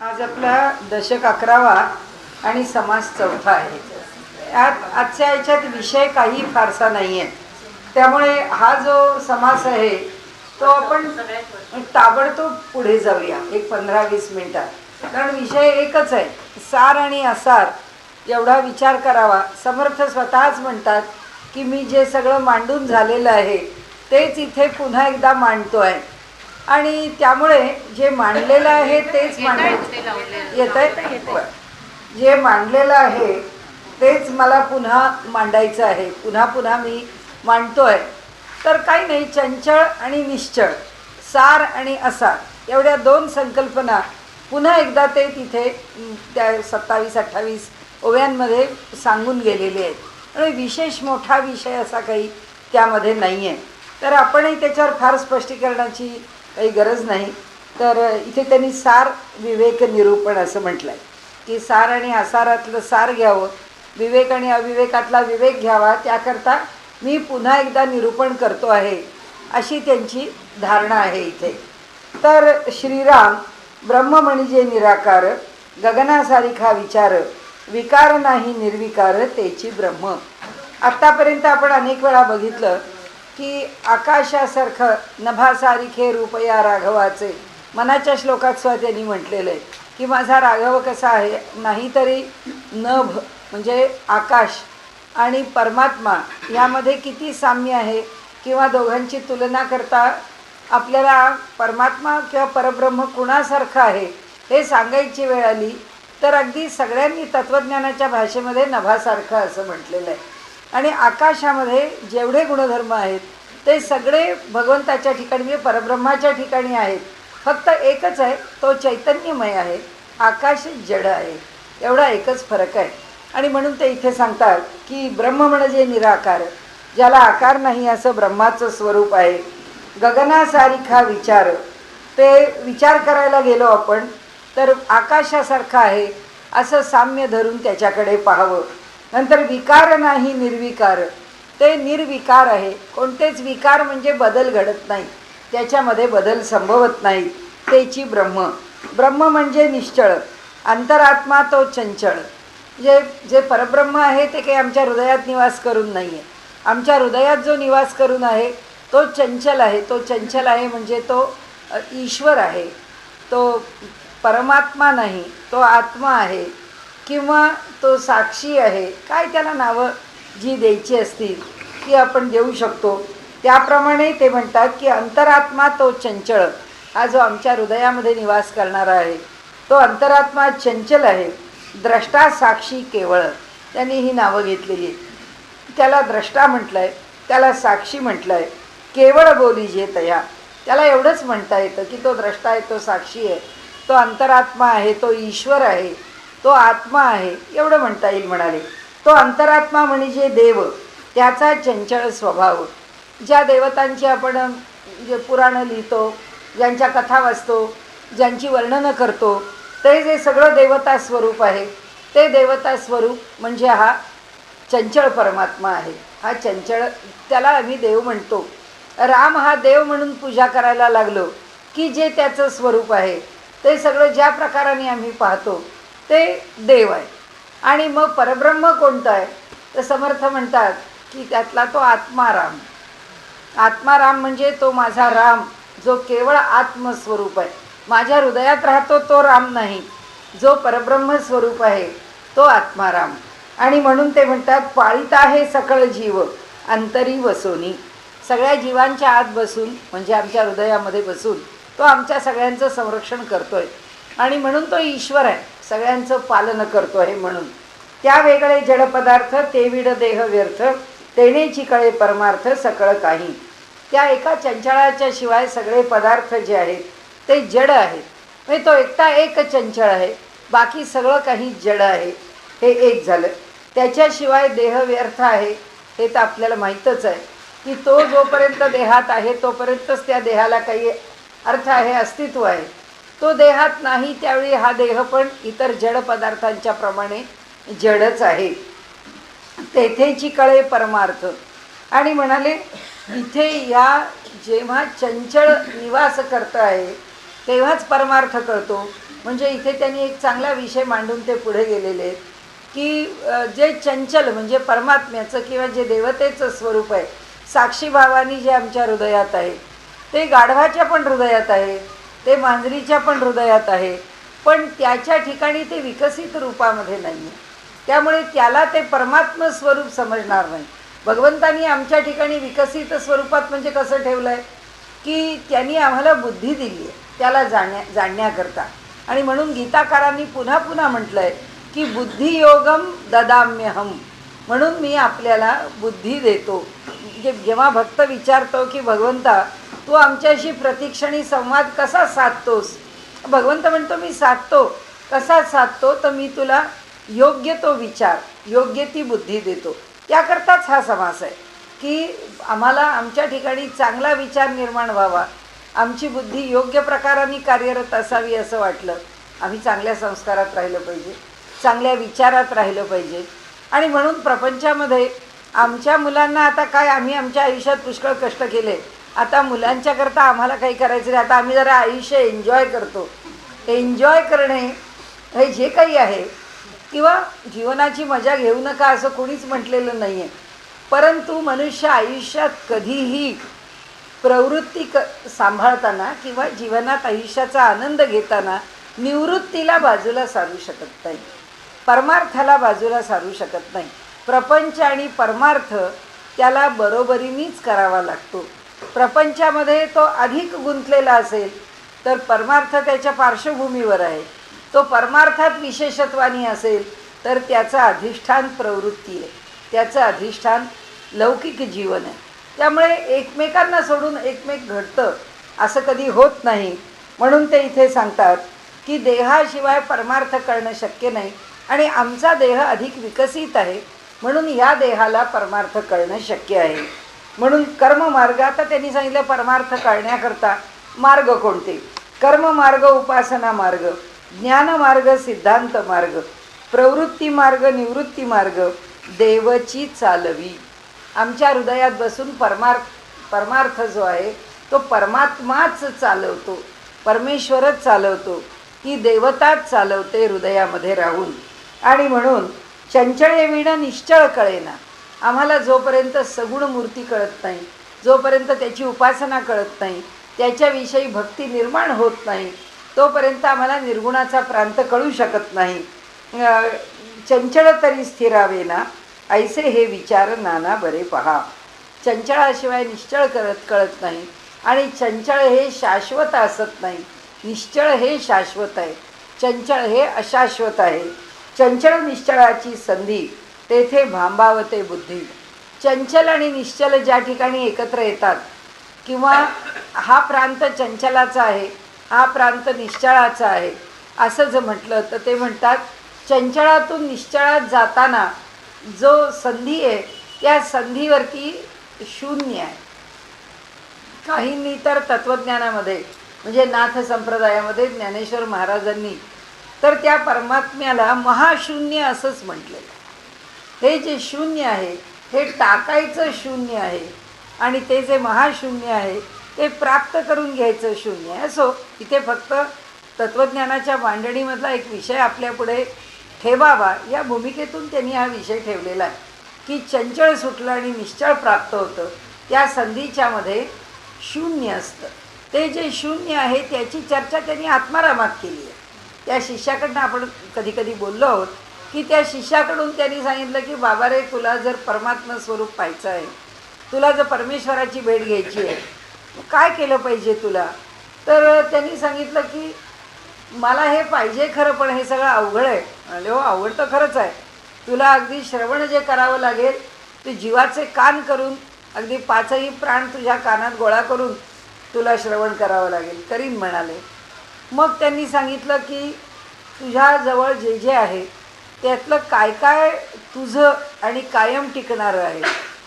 आज आपला दशक 11वा आणि समास 4था आहे. आजच्या याच्यात विषय काही फारसा नाही आहे, त्यामुळे हा जो समास आहे तो आपण ताबडतोब पुढे जाऊया एक 15-20 मिनिटात. कारण विषय एकच आहे, सार आणि असार एवढा विचार करावा. समर्थ स्वतःच म्हणतात की मी जे सगळं मांडून झालेलं आहे तेच इथे पुन्हा एकदा मांडतो आहे, आणि त्यामुळे जे मांडलेलं आहे तेच मांडायचं. येत आहे, जे मांडलेलं आहे तेच मला पुन्हा मांडायचं आहे, पुन्हा पुन्हा मी मांडतो आहे. तर काही नाही, चंचळ आणि निश्चळ, सार आणि असार एवढ्या दोन संकल्पना पुन्हा एकदा ते तिथे त्या 27-28 ओव्यांमध्ये सांगून गेलेले आहेत. आणि विशेष मोठा विषय असा काही त्यामध्ये नाही आहे, तर आपणही त्याच्यावर फार स्पष्टीकरणाची काही गरज नाही. तर इथे त्यांनी सार विवेक निरूपण असं म्हटलं आहे की सार आणि असारातलं सार घ्यावं, विवेक आणि अविवेकातला विवेक घ्यावा, त्याकरता मी पुन्हा एकदा निरूपण करतो आहे, अशी त्यांची धारणा आहे इथे. तर श्रीराम ब्रह्म म्हणजे निराकार, गगनासारिखा विचार, विकार नाही निर्विकार तेची ब्रह्म. आत्तापर्यंत आपण अनेक वेळा बघितलं की आकाशासारखं नभासारिखे रूपया राघवाचे, मनाच्या श्लोकात सुद्धा त्यांनी म्हटलेलं आहे की माझा राघव कसा आहे, नाहीतरी नभ म्हणजे आकाश आणि परमात्मा यामध्ये किती साम्य आहे, किंवा दोघांची तुलना करता आपल्याला परमात्मा किंवा परब्रह्म कुणासारखं आहे हे सांगायची वेळ आली तर अगदी सगळ्यांनी तत्त्वज्ञानाच्या भाषेमध्ये नभासारखं असं म्हटलेलं आहे. आणि आकाशामध्ये जेवढे गुणधर्म आहेत ते सगळे भगवंताच्या ठिकाणी म्हणजे परब्रह्माच्या ठिकाणी आहेत. फक्त एकच आहे, तो चैतन्यमय आहे, आकाश जड आहे, एवढा एकच फरक आहे. आणि म्हणून ते इथे सांगतात की ब्रह्म म्हणजे निराकार, ज्याला आकार नाही असं ब्रह्माचं स्वरूप आहे. गगनासारिखा विचार, ते विचार करायला गेलो आपण तर आकाशासारखं आहे असं साम्य धरून त्याच्याकडे पाहावं. नंतर विकार नाही निर्विकार, ते निर्विकार आहे, कोणतेच विकार म्हणजे बदल घडत नाही, त्याच्यामध्ये बदल संभवत नाही, तेची ब्रह्म. ब्रह्म म्हणजे निश्चळ, अंतरात्मा तो चंचळ. जे परब्रह्म आहे ते काही आमच्या हृदयात निवास करून नाही आहे, आमच्या हृदयात जो निवास करून आहे तो चंचल आहे. तो चंचल आहे म्हणजे तो ईश्वर आहे, तो परमात्मा नाही, तो आत्मा आहे किंवा तो साक्षी आहे. काय त्याला नावं जी द्यायची असतील ती आपण देऊ शकतो. त्याप्रमाणे ते म्हणतात की अंतरात्मा तो चंचळ, हा जो आमच्या हृदयामध्ये निवास करणारा आहे तो अंतरात्मा चंचल आहे. द्रष्टा साक्षी केवळ, त्यांनी ही नावं घेतलेली आहेत. त्याला द्रष्टा म्हटलं आहे, त्याला साक्षी म्हटलं आहे. केवळ बोली जे तया, त्याला एवढंच म्हणता येतं की तो द्रष्टा आहे, तो साक्षी आहे, तो अंतरात्मा आहे, तो ईश्वर आहे, तो आत्मा आहे, एवढं म्हणता येईल म्हणाले. तो अंतरात्मा म्हणजे देव, त्याचा चंचळ स्वभाव. ज्या देवतांची आपण जे पुराणं लिहितो, ज्यांच्या कथा वाचतो, ज्यांची वर्णनं करतो, ते जे सगळं देवता स्वरूप आहे ते देवता स्वरूप म्हणजे हा चंचळ परमात्मा आहे. हा चंचळ, त्याला आम्ही देव म्हणतो. राम हा देव म्हणून पूजा करायला लागलो की जे त्याचं स्वरूप आहे ते सगळं ज्या प्रकाराने आम्ही पाहतो ते देव आहे. आणि मग परब्रह्म कोणतं आहे तर समर्थ म्हणतात की त्यातला तो आत्माराम. आत्माराम म्हणजे तो माझा राम जो केवळ आत्मस्वरूप आहे, माझ्या हृदयात राहतो तो राम नाही, जो परब्रह्म स्वरूप आहे तो आत्माराम. आणि म्हणून ते म्हणतात पाळीत आहे सकळ जीव अंतरी वसोनी, सगळ्या जीवांच्या आत बसून म्हणजे आमच्या हृदयामध्ये बसून तो आमच्या सगळ्यांचं संरक्षण करतो आहे. आणि म्हणून तो ईश्वर आहे, सगळ्यांचं पालन करतो आहे. म्हणून त्या वेगळे जडपदार्थ ते विड देह व्यर्थ, तेनेची कळे परमार्थ सकळ काही. त्या एका चंचळाच्या शिवाय सगळे पदार्थ जे आहेत ते जड आहेत. म्हणजे तो एकटा एक चंचळ आहे, बाकी सगळं काही जड आहे. हे एक झालं. त्याच्याशिवाय देह व्यर्थ आहे हे तर आपल्याला माहीतच आहे की तो जोपर्यंत देहात आहे तोपर्यंतच त्या देहाला काही अर्थ आहे, अस्तित्व आहे. तो देहात नाही त्यावेळी हा देह पण इतर जड पदार्थांच्या प्रमाणे जडच आहे. तेथेची कळे परमार्थ. आणि म्हणाले इथे या जेव्हा चंचळ निवास करत आहे तेव्हाच परमार्थ कळतो. म्हणजे इथे त्यांनी एक चांगला विषय मांडून ते पुढे गेलेले आहेत की जे चंचल म्हणजे परमात्म्याचं किंवा जे देवतेचं स्वरूप आहे, साक्षी भावानी जे आमच्या हृदयात आहे, ते गाढवाच्या पण हृदयात आहे, ते मांजरीच्या पण हृदयात आहे, पण त्याच्या ठिकाणी ते विकसित रूपामध्ये नाही आहे. त्यामुळे त्याला ते परमात्म स्वरूप समजणार नाही. भगवंतांनी आमच्या ठिकाणी विकसित स्वरूपात म्हणजे कसं ठेवलं आहे की त्यांनी आम्हाला बुद्धी दिली आहे त्याला जाणण्याकरता. आणि म्हणून गीताकारांनी पुन्हा पुन्हा म्हटलं आहे की बुद्धियोगम ददाम्यहम, म्हणून मी आपल्याला बुद्धी देतो. म्हणजे जेव्हा भक्त विचारतो की भगवंता तू आमच्याशी प्रतिक्षणी संवाद कसा साधतोस, भगवंत म्हणतो मी साधतो. कसा साधतो तर मी तुला योग्य तो विचार, योग्य ती बुद्धी देतो. त्याकरताच हा समास आहे की आम्हाला आमच्या ठिकाणी चांगला विचार निर्माण व्हावा, आमची बुद्धी योग्य प्रकाराने कार्यरत असावी असं वाटलं, आम्ही चांगल्या संस्कारात राहिलं पाहिजे, चांगल्या विचारात राहिलं पाहिजे. आणि म्हणून प्रपंचामध्ये आमच्या मुलांना आता काय, आम्ही आमच्या आयुष्यात पुष्कळ कष्ट केले, आता मुलांच्याकरता आम्हाला काही करायचं नाही. आता आम्ही जरा आयुष्य एन्जॉय करतो. एन्जॉय करणे हे जे काही आहे किंवा जीवनाची मजा घेऊ नका असं कोणीच म्हटलेलं नाही आहे, परंतु मनुष्य आयुष्यात कधीही प्रवृत्ती सांभाळताना किंवा जीवनात आयुष्याचा आनंद घेताना निवृत्तीला बाजूला सारू शकत नाही, परमार्थाला बाजूला सारू शकत नाही. प्रपंच आणि परमार्थ त्याला बरोबरीनेच करावा लागतो. प्रपंचामध्ये तो अधिक गुंतलेला असेल तर परमार्थ त्याच्या पार्श्वभूमीवर आहे, तो परमार्थात विशेषत्वानी असेल तर त्याचं अधिष्ठान प्रवृत्ती आहे, त्याचं अधिष्ठान लौकिक जीवन आहे. त्यामुळे एकमेकांना सोडून एकमेक घडतं असं कधी होत नाही. म्हणून ते इथे सांगतात की देहाशिवाय परमार्थ करणं शक्य नाही आणि आमचा देह अधिक विकसित आहे म्हणून या देहाला परमार्थ करणं शक्य आहे. म्हणून कर्ममार्ग, आता त्यांनी सांगितलं परमार्थ कळण्याकरता मार्ग कोणते, कर्ममार्ग, उपासना मार्ग, ज्ञानमार्ग, सिद्धांत मार्ग, प्रवृत्ती मार्ग, निवृत्ती मार्ग, देवची चालवी. आमच्या हृदयात बसून परमार्थ जो आहे तो परमात्माच चालवतो, परमेश्वरच चालवतो, ती देवताच चालवते हृदयामध्ये राहून. आणि म्हणून चंचळे विण निश्चळ कळेना, आम्हाला जोपर्यंत सगुण मूर्ती कळत नाही, जोपर्यंत त्याची उपासना कळत नाही, त्याच्याविषयी भक्ती निर्माण होत नाही, तोपर्यंत आम्हाला निर्गुणाचा प्रांत कळू शकत नाही. चंचळ तरी स्थिरावेना ऐसे हे विचार नाना बरे पहा. चंचळाशिवाय निश्चळ कळत नाही आणि चंचळ हे शाश्वत असत नाही, निश्चळ हे शाश्वत आहे, चंचळ हे अशाश्वत आहे. चंचळ निश्चळाची संधी तेथे भांबावते बुद्धी. चंचल आणि निश्चल ज्या ठिकाणी एकत्र येतात किंवा हा प्रांत चंचलाचा आहे, हा प्रांत निश्चळाचा आहे असं जर म्हटलं तर ते म्हणतात चंचळातून निश्चळात जाताना जो संधी आहे त्या संधीवरती शून्य आहे. काहींनी तर तत्त्वज्ञानामध्ये म्हणजे नाथ संप्रदायामध्ये ज्ञानेश्वर महाराजांनी तर त्या परमात्म्याला महाशून्य असंच म्हटलेलं. हे जे शून्य आहे हे टाकायचं शून्य आहे आणि ते जे महाशून्य आहे ते प्राप्त करून घ्यायचं शून्य आहे. असो, इथे फक्त तत्त्वज्ञानाच्या मांडणीमधला एक विषय आपल्यापुढे ठेवावा या भूमिकेतून त्यांनी हा विषय ठेवलेला आहे की चंचळ सुटलं आणि निश्चळ प्राप्त होतं, त्या संधीच्यामध्ये शून्य असतं. ते जे शून्य आहे त्याची चर्चा त्यांनी आत्मारामात केली आहे. त्या शिष्याकडनं आपण कधी कधी बोललो आहोत की त्या शिष्याकडून त्यांनी सांगितलं की बाबा रे, तुला जर परमात्मा स्वरूप पाहायचं आहे, तुला जर परमेश्वराची भेट घ्यायची आहे, काय केलं पाहिजे तुला. तर त्यांनी सांगितलं की मला हे पाहिजे खरं, पण हे सगळं अवघड आहे. म्हणाले हो, अवघड तर खरंच आहे. तुला अगदी श्रवण जे करावं लागेल ते जीवाचे कान करून अगदी पाचही प्राण तुझ्या कानात गोळा करून तुला श्रवण करावं लागेल. करीन म्हणाले. मग त्यांनी सांगितलं की तुझ्याजवळ जे जे आहे त्यातलं काय काय तुझं आणि कायम टिकणारं आहे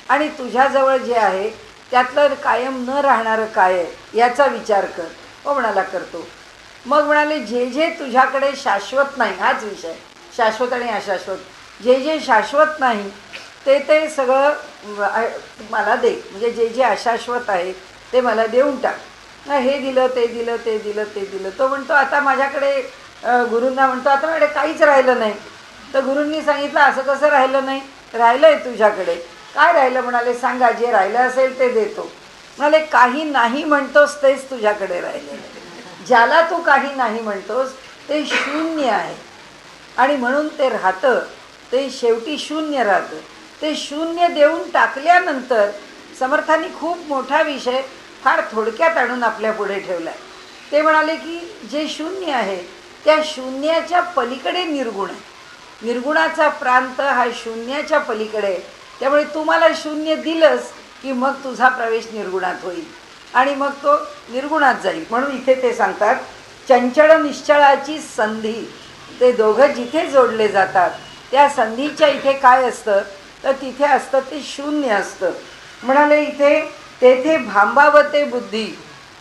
आणि तुझ्याजवळ जे आहे त्यातलं कायम न राहणारं काय आहे याचा विचार कर. हो म्हणाला, करतो. मग म्हणाले जे जे तुझ्याकडे शाश्वत नाही, हाच विषय शाश्वत आणि अशाश्वत, जे जे शाश्वत नाही ते ते सगळं मला दे, म्हणजे जे जे अशाश्वत आहे ते मला देऊन टाक. हे दिलं, ते दिलं, ते दिलं, ते दिलं. तो म्हणतो आता माझ्याकडे गुरूंना म्हणतो आता माझ्याकडे काहीच राहिलं नाही. तर गुरूंनी सांगितलं असं कसं राहिलं नाही, राहिलं आहे तुझ्याकडे. काय राहिलं म्हणाले, सांगा, जे राहिलं असेल ते देतो. म्हणाले काही नाही म्हणतोस तेच तुझ्याकडे राहिले. ज्याला तू काही नाही म्हणतोस ते शून्य आहे आणि म्हणून ते राहतं, ते शेवटी शून्य राहतं. ते शून्य देऊन टाकल्यानंतर समर्थांनी खूप मोठा विषय फार थोडक्यात आणून आपल्या पुढे ठेवला आहे. ते म्हणाले की जे शून्य आहे त्या शून्याच्या पलीकडे निर्गुण आहे. निर्गुणाचा प्रांत हा शून्याच्या पलीकडे आहे. त्यामुळे तू मला शून्य दिलंस की मग तुझा प्रवेश निर्गुणात होईल आणि मग तो निर्गुणात जाईल. म्हणून इथे ते सांगतात चंचळ निश्चळाची संधी. ते दोघं जिथे जोडले जातात त्या संधीच्या इथे काय असतं तर तिथे असतं ते शून्य असतं. म्हणाले इथे तेथे भांबावते बुद्धी.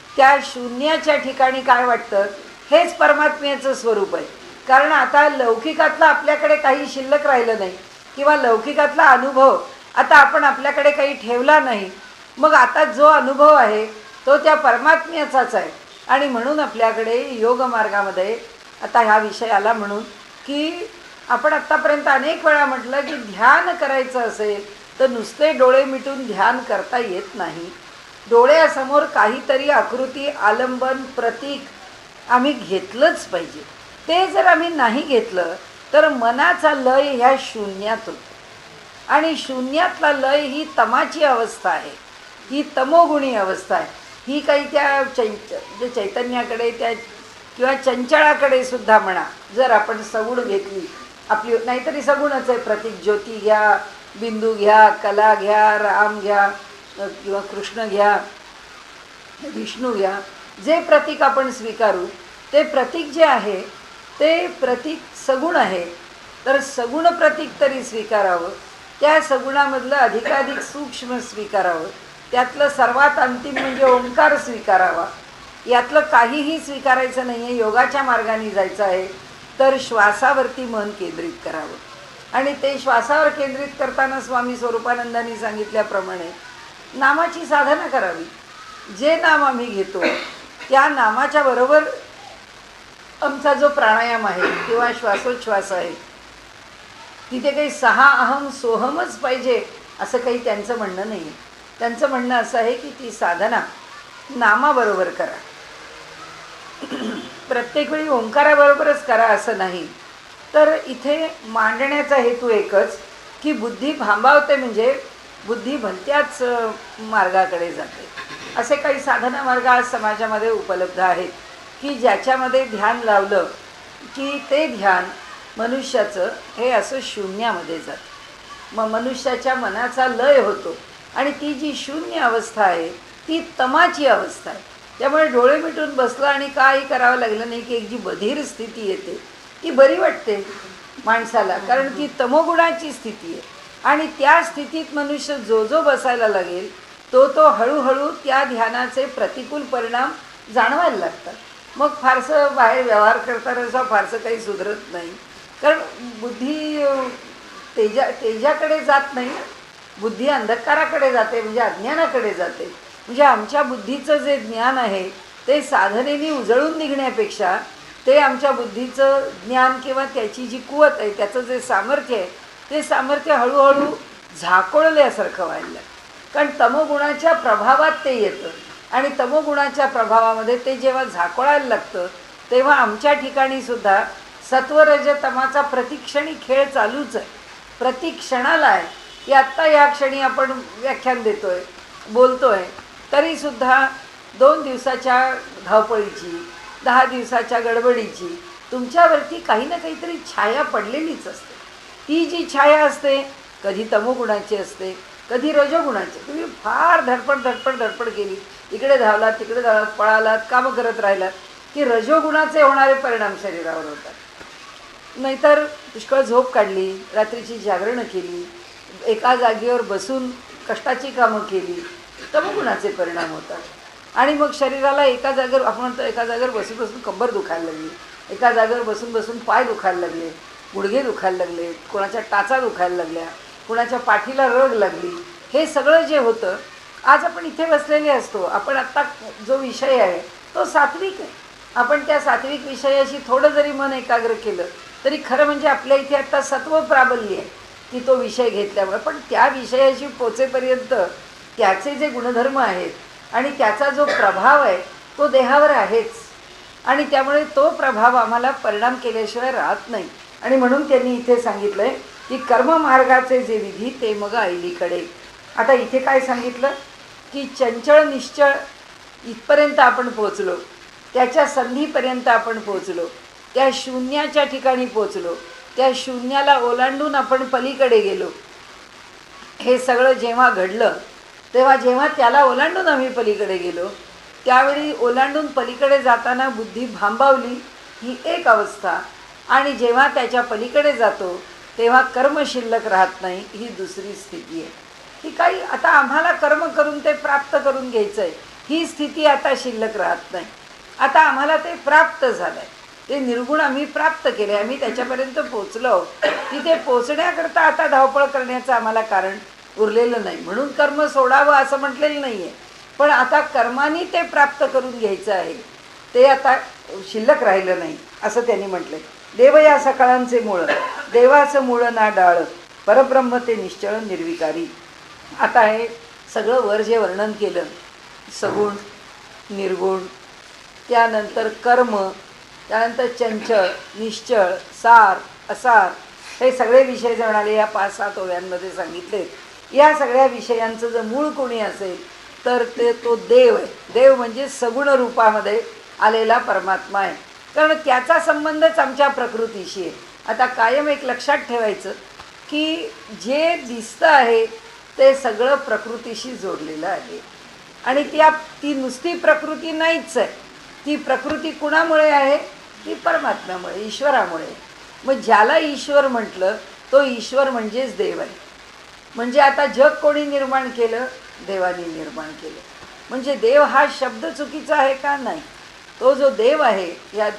त्या शून्याच्या ठिकाणी काय वाटतं, हेच परमात्म्याचं स्वरूप आहे. कारण आता लौकिकातलं आपल्याकडे काही शिल्लक राहिलं नाही किंवा लौकिकातला अनुभव आता आपण आपल्याकडे काही ठेवला नाही. मग आता जो अनुभव आहे तो त्या परमात्म्याचाच आहे. आणि म्हणून आपल्याकडे योगमार्गामध्ये आता ह्या विषय आला म्हणून की आपण आत्तापर्यंत अनेक वेळा म्हटलं की ध्यान करायचं असेल तर नुसते डोळे मिटून ध्यान करता येत नाही. डोळ्यासमोर काहीतरी आकृती, आलंबन, प्रतीक आम्ही घेतलंच पाहिजे. ते जर आम्ही नाही घेतलं तर मनाचा लय ह्या शून्यात होतो. आणि शून्यातला लय ही तमाची अवस्था आहे, ही तमोगुणी अवस्था आहे. ही काही त्या जे चैतन्याकडे त्या किंवा चंचळाकडे सुद्धा म्हणा, जर आपण सगुण घेतली आपली, नाहीतरी सगुणच आहे. प्रतीक ज्योती घ्या, बिंदू घ्या, कला घ्या, राम घ्या किंवा कृष्ण घ्या, विष्णू घ्या, जे प्रतीक आपण स्वीकारू ते प्रतीक जे आहे ते प्रतीक सगुण आहे. तर सगुण प्रतीक तरी स्वीकारावं, त्या सगुणामधलं अधिकाधिक सूक्ष्म स्वीकारावं, त्यातलं सर्वात अंतिम म्हणजे ओंकार स्वीकारावा. यातलं काहीही स्वीकारायचं नाही आहे. योगाच्या मार्गाने जायचं आहे तर श्वासावरती मन केंद्रित करावं. आणि ते श्वासावर केंद्रित करताना स्वामी स्वरूपानंदांनी सांगितल्याप्रमाणे नामाची साधना करावी. जे नाम आम्ही घेतो त्या नामाच्या बरोबर आमचा जो प्राणायाम आहे किंवा श्वासोच्छ्वास आहे तिथे काही 6 अहम सोहमच पाहिजे असं काही त्यांचं म्हणणं नाही आहे. त्यांचं म्हणणं असं आहे की ती साधना नामाबरोबर करा. प्रत्येक वेळी ओंकाराबरोबरच करा असं नाही. तर इथे मांडण्याचा हेतू एकच की बुद्धी भांबावते, म्हणजे बुद्धी भलत्याच मार्गाकडे जाते. असे काही साधना मार्ग आज समाजामध्ये उपलब्ध आहेत की ज्याच्यामध्ये ध्यान लावलं की ते ध्यान मनुष्याचं हे असं शून्यामध्ये जातं. मग मनुष्याच्या मनाचा लय होतो आणि ती जी शून्य अवस्था आहे ती तमाची अवस्था आहे. त्यामुळे डोळे मिटून बसलं आणि काही करावं लागलं नाही की एक जी बधीर स्थिती येते ती बरी वाटते माणसाला, कारण ती तमोगुणाची स्थिती आहे. आणि त्या स्थितीत मनुष्य जो जो बसायला लागेल तो हळूहळू त्या ध्यानाचे प्रतिकूल परिणाम जाणवायला लागतात. मग फारसं बाहेर व्यवहार करताना फारसं काही सुधरत नाही, कारण बुद्धी तेजाकडे जात नाही, बुद्धी अंधकाराकडे जाते, म्हणजे अज्ञानाकडे जाते. म्हणजे आमच्या बुद्धीचं जे ज्ञान आहे ते साधनेने उजळून निघण्यापेक्षा ते आमच्या बुद्धीचं ज्ञान किंवा त्याची जी कुवत आहे त्याचं जे सामर्थ्य आहे ते सामर्थ्य हळूहळू झाकोळल्यासारखं व्हायला लागतं. कारण तमोगुणाच्या प्रभावात ते येतं आणि तमोगुणाच्या प्रभावामध्ये ते जेव्हा झाकोळायला लागतं तेव्हा आमच्या ठिकाणीसुद्धा सत्वरज तमाचा प्रतिक्षणी खेळ चालूच आहे. प्रतिक्षणाला आहे की आत्ता या क्षणी आपण व्याख्यान देतो आहे, बोलतो आहे, तरीसुद्धा 2 दिवसाच्या धावपळीची, 10 दिवसाच्या गडबडीची तुमच्यावरती काही ना काहीतरी छाया पडलेलीच असते. ती जी छाया असते कधी तमोगुणाची असते, कधी रजोगुणाची. तुम्ही फार धडपड केली, इकडे धावलात, तिकडे धावलात, पळालात, कामं करत राहिलात की रजोगुणाचे होणारे परिणाम शरीरावर होतात. नाहीतर पुष्कळ झोप काढली, रात्रीची जागरणं केली, एका जागेवर बसून कष्टाची कामं केली, तमोगुणाचे परिणाम होतात. आणि मग शरीराला एका जागेवर, आपण म्हणतो एका जागेवर बसून बसून कंबर दुखायला लागली, एका जागेवर बसून बसून पाय दुखायला लागले, गुडघे दुखायला लागले, कोणाच्या टाचा दुखायला लागल्या, कोणाच्या पाठीला रग लागली. हे सगळं जे होतं, आज आपण इथे बसलेले असतो, आपण आत्ता जो विषय आहे तो सात्विक आहे, आपण त्या सात्विक विषयाशी थोडं जरी मन एकाग्र केलं तरी खरं म्हणजे आपल्या इथे आता सत्व प्राबल्य आहे की तो विषय घेतल्यामुळे. पण त्या विषयाशी पोचेपर्यंत त्याचे जे गुणधर्म आहेत आणि त्याचा जो प्रभाव आहे तो देहावर आहेच, आणि त्यामुळे तो प्रभाव आम्हाला परिणाम केल्याशिवाय राहत नाही. आणि म्हणून त्यांनी इथे सांगितलं आहे की कर्ममार्गाचे जे विधी ते मग ऐलीकडे. आता इथे काय सांगितलं की चंचळ निश्चळ इथपर्यंत आपण पोचलो, त्याच्या संधीपर्यंत आपण पोचलो, त्या शून्याच्या ठिकाणी पोचलो, त्या शून्याला ओलांडून आपण पलीकडे गेलो. हे सगळं जेव्हा घडलं तेव्हा जेव्हा त्याला ओलांडून आम्ही पलीकडे गेलो त्यावेळी ओलांडून पलीकडे जाताना बुद्धी भांबावली ही एक अवस्था, आणि जेव्हा त्याच्या पलीकडे जातो तेव्हा कर्म शिल्लक राहत नाही ही दुसरी स्थिती आहे. ही काही आता आम्हाला कर्म करून ते प्राप्त करून घ्यायचं आहे ही स्थिती आता शिल्लक राहत नाही. आता आम्हाला ते प्राप्त झालं आहे, ते निर्गुण आम्ही प्राप्त केले, आम्ही त्याच्यापर्यंत पोचलो. तिथे पोचण्याकरता आता धावपळ करण्याचं आम्हाला कारण उरलेलं नाही. म्हणून कर्म सोडावं असं म्हटलेलं नाही आहे, पण आता कर्माने ते प्राप्त करून घ्यायचं आहे, ते आता शिल्लक राहिलं नाही असं त्यांनी म्हटलं. देव या सकाळांचे मूळ, देवाचं मूळ ना डाळ, परब्रह्म ते निश्चळ निर्विकारी. आता हे सगळं वर जे वर्णन केलं सगुण निर्गुण, त्यानंतर कर्म, त्यानंतर चंचळ निश्चळ सार असार, हे सगळे विषय जे म्हणाले या 5-7 ओव्यांमध्ये सांगितले. या सगळ्या विषयांचं जर मूळ कोणी असेल तर ते तो देव आहे. देव म्हणजे सगुण रूपामध्ये आलेला परमात्मा आहे, कारण त्याचा संबंधच आमच्या प्रकृतीशी आहे. आता कायम एक लक्षात ठेवायचं की जे दिसतं आहे ते सगळं प्रकृतीशी जोडलेलं आहे, आणि ती नुसती प्रकृती नाहीच आहे. ती प्रकृती कुणामुळे आहे? ती परमात्म्यामुळे, ईश्वरामुळे. मग ज्याला ईश्वर म्हटलं तो ईश्वर म्हणजेच देव आहे. म्हणजे आता जग कोणी निर्माण केलं? देवाने निर्माण केलं. म्हणजे देव हा शब्द चुकीचा आहे का? नाही. तो जो देव आहे या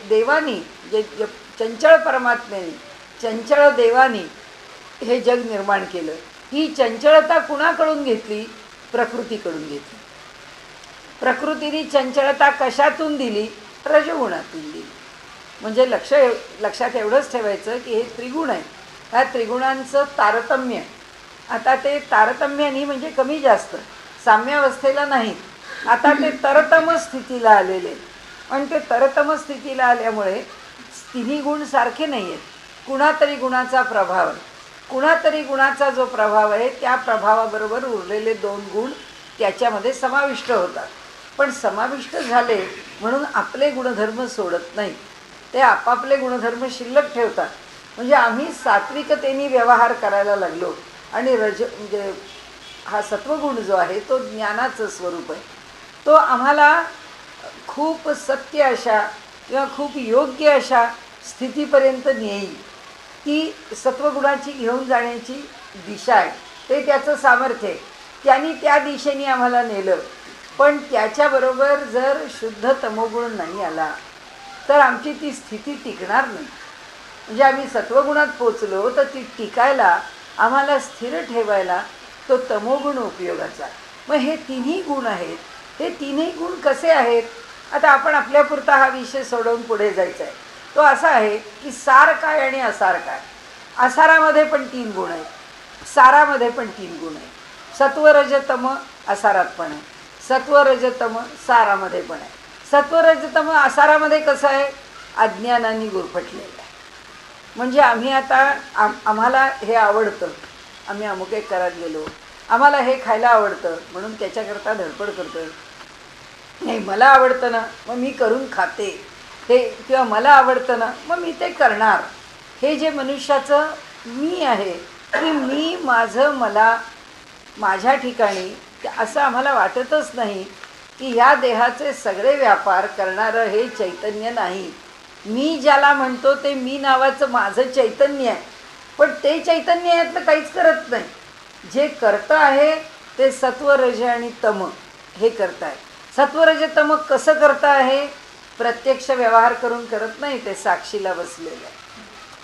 देवानी जे चंचळ परमात्म्याने, चंचळ देवानी हे जग निर्माण केलं. ही चंचलता कुणाकडून घेतली? प्रकृतीकडून घेतली. प्रकृतीने चंचलता कशातून दिली? रजगुणातून दिली. म्हणजे लक्षात एवढंच ठेवायचं की हे त्रिगुण आहे, ह्या त्रिगुणांचं तारतम्य. आता ते तारतम्यानी म्हणजे कमी जास्त साम्यावस्थेला नाही, आता ते तरतम स्थितीला आलेले. पण ते तरतम स्थितीला आल्यामुळे तिन्ही गुण सारखे नाही आहेत. कुणातरी गुणाचा प्रभाव आहे, कुणातरी गुणाचा जो प्रभाव आहे त्या प्रभावाबरोबर उरलेले 2 गुण त्याच्यामध्ये समाविष्ट होतात. पण समाविष्ट झाले म्हणून आपले गुणधर्म सोडत नाही, ते आपापले गुणधर्म शिल्लक ठेवतात. म्हणजे आम्ही सात्विकतेने व्यवहार करायला लागलो, आणि म्हणजे हा सत्वगुण जो आहे तो ज्ञानाचं स्वरूप आहे. तो आम्हाला खूप सत्य अशा किंवा खूप योग्य अशा स्थितीपर्यंत नेईल. ती सत्वगुणाची घेऊन जाण्याची दिशा आहे, ते त्याचं सामर्थ्य आहे. त्यांनी त्या दिशेने आम्हाला नेलं. पण त्याच्याबरोबर जर शुद्ध तमोगुण नाही आला तर आमची ती स्थिती टिकणार नाही. म्हणजे आम्ही सत्वगुणात पोचलो तर ती टिकायला, आम्हाला स्थिर ठेवायला तो तमोगुण उपयोगाचा. मग हे तिन्ही गुण आहेत. हे तिन्ही गुण कसे आहेत? आता आपण आपल्यापुरता हा विषय सोडवून पुढे जायचा आहे. तो असा आहे की सार काय आणि असार काय. असारामध्ये पण 3 गुण आहेत, सारामध्ये पण 3 गुण आहेत. सत्वरजतम असारात पण आहे, सत्वरजतम सारामध्ये पण आहे. सत्वरजतम असारामध्ये कसं आहे? अज्ञानाने गुरफटलेलं आहे. म्हणजे आम्ही आता आम्हाला हे आवडतं, आम्ही अमुक एक करायला गेलो, आम्हाला हे खायला आवडतं म्हणून त्याच्याकरता धडपड करतो आहे. नाही, मला आवडतं ना मग मी करून खाते ते, किंवा मला आवडतं ना मग मी ते करणार. हे जे मनुष्याचं मी आहे की मी माझं मला माझ्या ठिकाणी, असं आम्हाला वाटतच नाही की ह्या देहाचे सगळे व्यापार करणारं हे चैतन्य नाही. मी ज्याला म्हणतो ते मी नावाचं माझं चैतन्य आहे, पण ते चैतन्य यातलं काहीच करत नाही. जे करतं आहे ते सत्व रज आणि तम हे करतं आहे. सत्वरज तम कसं करतं आहे? प्रत्यक्ष व्यवहार करून करत नाही, ते साक्षीला बसलेलं आहे,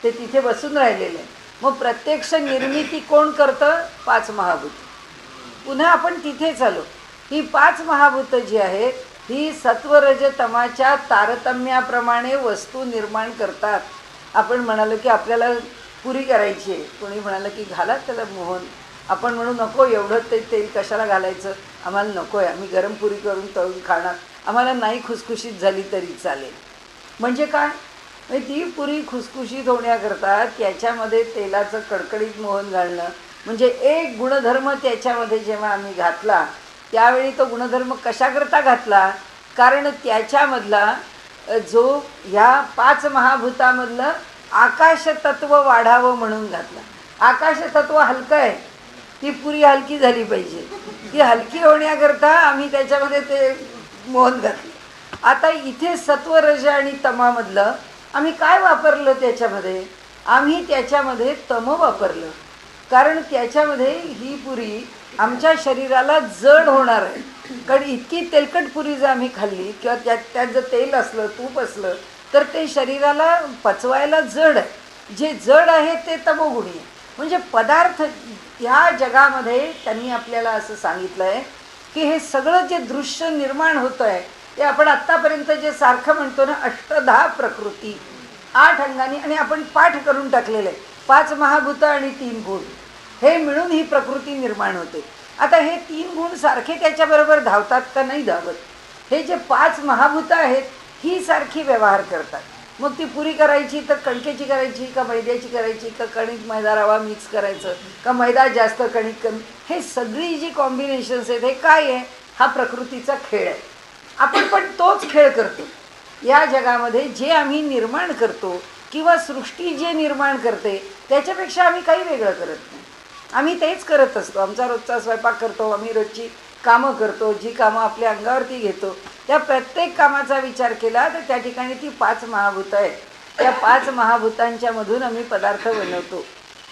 ते तिथे बसून राहिलेलं आहे. मग प्रत्यक्ष निर्मिती कोण करतं? 5 महाभूत. पुन्हा आपण तिथेच आलो. ही 5 महाभूत जी आहेत ही सत्वरज तमाच्या तारतम्याप्रमाणे वस्तू निर्माण करतात. आपण म्हणालो की आपल्याला पुरी करायची आहे, कोणी म्हणालं की घाला त्याला मोहन, आपण म्हणू नको एवढं ते तेल कशाला घालायचं, आम्हाला नको आहे, आम्ही गरम पुरी करून तळून खाणार, आम्हाला नाही खुसखुशीत झाली तरी चालेल. म्हणजे काय, म्हणजे ती पुरी खुसखुशीत होण्याकरता त्याच्यामध्ये तेलाचं कडकडीत मोहन घालणं, म्हणजे एक गुणधर्म त्याच्यामध्ये जेव्हा आम्ही घातला त्यावेळी तो गुणधर्म कशाकरता घातला, कारण त्याच्यामधला जो ह्या 5 महाभूतामधलं आकाशतत्व वाढावं म्हणून घातला. आकाशतत्व हलकं आहे, ती पुरी हलकी झाली पाहिजे, ती हलकी होण्याकरता आम्ही त्याच्यामध्ये ते मोहन घातले. आता इथे सत्वरज आणि तमामधलं आम्ही काय वापरलं त्याच्यामध्ये, आम्ही त्याच्यामध्ये तम वापरलं, कारण त्याच्यामध्ये ही पुरी आमच्या शरीराला जड होणार आहे. कारण इतकी तेलकट पुरी जर आम्ही खाल्ली किंवा त्यात जर तेल असलं तूप असलं तर ते शरीराला पचवायला जड आहे. जे जड आहे ते तमोगुणी आहे. म्हणजे पदार्थ ह्या जगामध्ये त्यांनी आपल्याला असं सांगितलं आहे की हे सगळं जे दृश्य निर्माण होतं आहे ते आपण आत्तापर्यंत जे सारखं म्हणतो ना, 8 प्रकृती 8 अंगांनी, आणि आपण पाठ करून टाकलेलं आहे 5 महाभूत आणि 3 गुण, हे मिळून ही प्रकृती निर्माण होते. आता हे 3 गुण सारखे त्याच्याबरोबर धावतात का नाही धावत, हे जे 5 महाभूत आहेत ही सारखी व्यवहार करतात. मग ती पुरी करायची तर कणकेची करायची का मैद्याची करायची का कणिक मैदा रवा मिक्स करायचं का मैदा जास्त कणिक कमी, हे सगळी जी कॉम्बिनेशन्स आहेत हे काय आहे, हा प्रकृतीचा खेळ आहे. आपण पण तोच खेळ करतो या जगामध्ये. जे आम्ही निर्माण करतो किंवा सृष्टी जे निर्माण करते त्याच्यापेक्षा आम्ही काही वेगळं करत नाही, आम्ही तेच करत असतो. आमचा रोजचा स्वयंपाक करतो, आम्ही रोजची कामं करतो, जी कामं आपल्या अंगावरती घेतो त्या प्रत्येक कामाचा विचार केला तर त्या ठिकाणी ती 5 महाभूत आहेत. त्या 5 महाभूतांच्या मधून आम्ही पदार्थ बनवतो.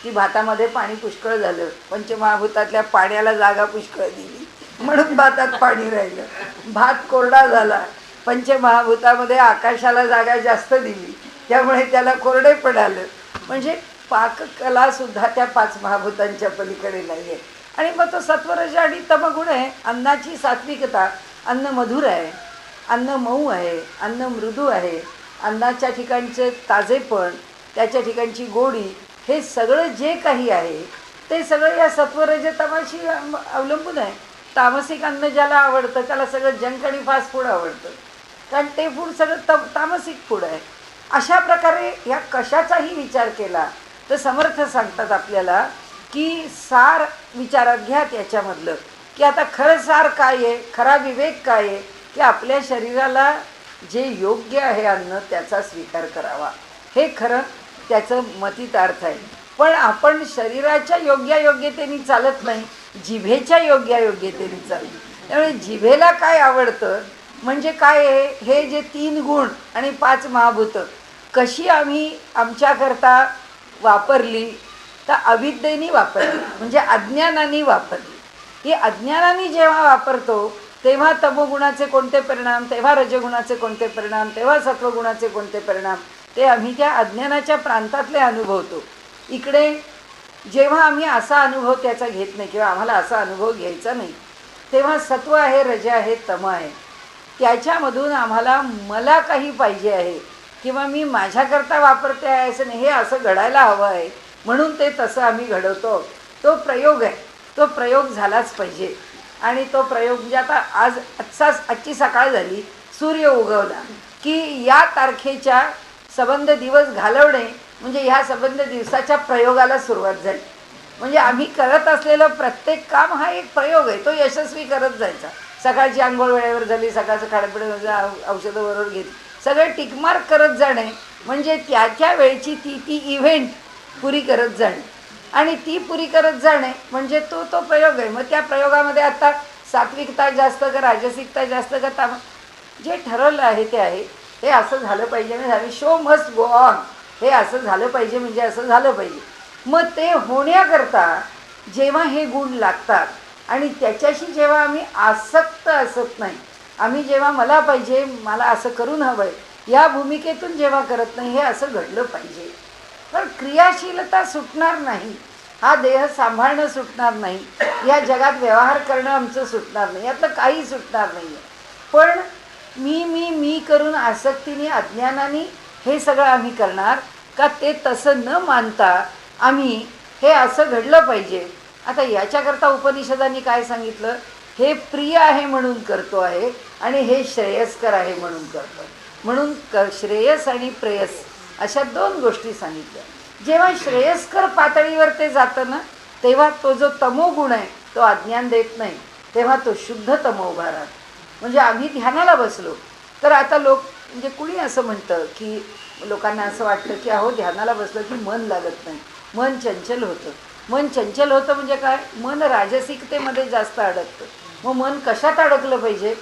की भातामध्ये पाणी पुष्कळ झालं, पंचमहाभूतातल्या पाण्याला जागा पुष्कळ दिली म्हणून भातात पाणी राहिलं. भात कोरडा झाला, पंचमहाभूतामध्ये आकाशाला जागा जास्त दिली त्यामुळे त्याला कोरडेपण आलं. म्हणजे पाककलासुद्धा त्या 5 महाभूतांच्या पलीकडे नाही आहे. आणि मग तो सत्वरज आणि तमगुण आहे. अन्नाची सात्विकता, अन्न मधुर आहे, अन्न मऊ आहे, अन्न मृदू आहे, अन्नाच्या ठिकाणचे ताजेपण, त्याच्या ठिकाणची गोडी, हे सगळं जे काही आहे ते सगळं या सत्वरज तमाशी अवलंबून आहे. तामसिक अन्न ज्याला आवडतं त्याला सगळं जंक आणि फास्ट फूड आवडतं, कारण ते फूड सगळं तामसिक फूड आहे. अशा प्रकारे ह्या कशाचाही विचार केला तर समर्थ सांगतात आपल्याला की सार विचारात घ्या त्याच्यामधलं, की आता खरं सार काय आहे, खरा विवेक काय आहे, की आपल्या शरीराला जे योग्य आहे अन्न त्याचा स्वीकार करावा, हे खरं त्याचं मतितार्थ आहे. पण आपण शरीराच्या योग्यायोग्यतेने चालत नाही, जिभेच्या योग्यायोग्यतेने चालतो. त्यामुळे जिभेला काय आवडतं म्हणजे काय आहे, हे जे 3 गुण आणि 5 महाभूतं कशी आम्ही आमच्याकरता वापरली तर अविद्येने वापरली, म्हणजे अज्ञानाने वापरली. ही अज्ञानाने जेव्हा वापरतो तेव्हा तमोगुणाचे कोणते परिणाम, तेव्हा रजगुणाचे कोणते परिणाम, तेव्हा सत्वगुणाचे कोणते परिणाम, ते आम्ही त्या अज्ञानाच्या प्रांतातले अनुभवतो. इकडे जेव्हा आम्ही असा अनुभव त्याचा घेत नाही किंवा आम्हाला असा अनुभव घ्यायचा नाही तेव्हा सत्व आहे, रज आहे, तम आहे, त्याच्यामधून आम्हाला मला काही पाहिजे आहे किंवा मी माझ्याकरता वापरते आहे असं नाही, हे असं घडायला हवं आहे म्हणून ते तसं आम्ही घडवतो. तो प्रयोग आहे, तो प्रयोग झालाच पाहिजे. आणि तो प्रयोग म्हणजे आता आजची सकाळ झाली, सूर्य उगवला की या तारखेच्या संबंध दिवस घालवणे म्हणजे ह्या संबंध दिवसाच्या प्रयोगाला सुरुवात झाली. म्हणजे आम्ही करत असलेलं प्रत्येक काम हा एक प्रयोग आहे, तो यशस्वी करत जायचा. सकाळची आंघोळ वेळेवर झाली, सकाळचं खाण्यापिण्याचं औषधं बरोबर घेतली, सगळे टिकमार्क करत जाणे म्हणजे त्या वेळची ती इव्हेंट पुरी करत जाणे, आणि ती पुरी करत जाणे म्हणजे तो प्रयोग आहे. मग त्या प्रयोगामध्ये आता सात्विकता जास्त का राजसिकता जास्त का ताम, जे ठरवलं आहे ते आहे, हे असं झालं पाहिजे म्हणजे झालं, शो मस्ट गो ऑन, हे असं झालं पाहिजे म्हणजे असं झालं पाहिजे. मग ते होण्याकरता जेव्हा हे गुण लागतात आणि त्याच्याशी जेव्हा आम्ही आसक्त असत नाही, आम्ही जेव्हा मला पाहिजे, मला असं करून हवं आहे या भूमिकेतून जेव्हा करत नाही, हे असं घडलं पाहिजे. पण क्रियाशीलता सुटणार नाही, हा देह सांभाळणं सुटणार नाही, या जगात व्यवहार करणं आमचं सुटणार नाही, यातलं काही सुटणार नाही आहे. पण मी करून आसक्तीने अज्ञानाने हे सगळं आम्ही करणार का? ते तसं न मानता आम्ही हे असं घडलं पाहिजे. आता याच्याकरता उपनिषदांनी काय सांगितलं? हे प्रिय आहे म्हणून करतो आहे आणि हे श्रेयस्कर आहे म्हणून करतो. म्हणून श्रेयस आणि प्रेयस अशा दोन गोष्टी सांगितल्या. जेव्हा श्रेयस्कर पातळीवर ते जातं ना, तेव्हा तो जो तमोगुण आहे तो अज्ञान देत नाही, तेव्हा तो शुद्ध तमो उभा राहतो. म्हणजे आम्ही ध्यानाला बसलो तर आता लोक म्हणजे कुणी असं म्हणतं की लोकांना असं वाटतं की अहो ध्यानाला बसलं की मन लागत नाही, मन चंचल होतं. मन चंचल होतं म्हणजे काय? मन राजसिकतेमध्ये जास्त अडकतं. मग मन कशात अडकलं पाहिजे?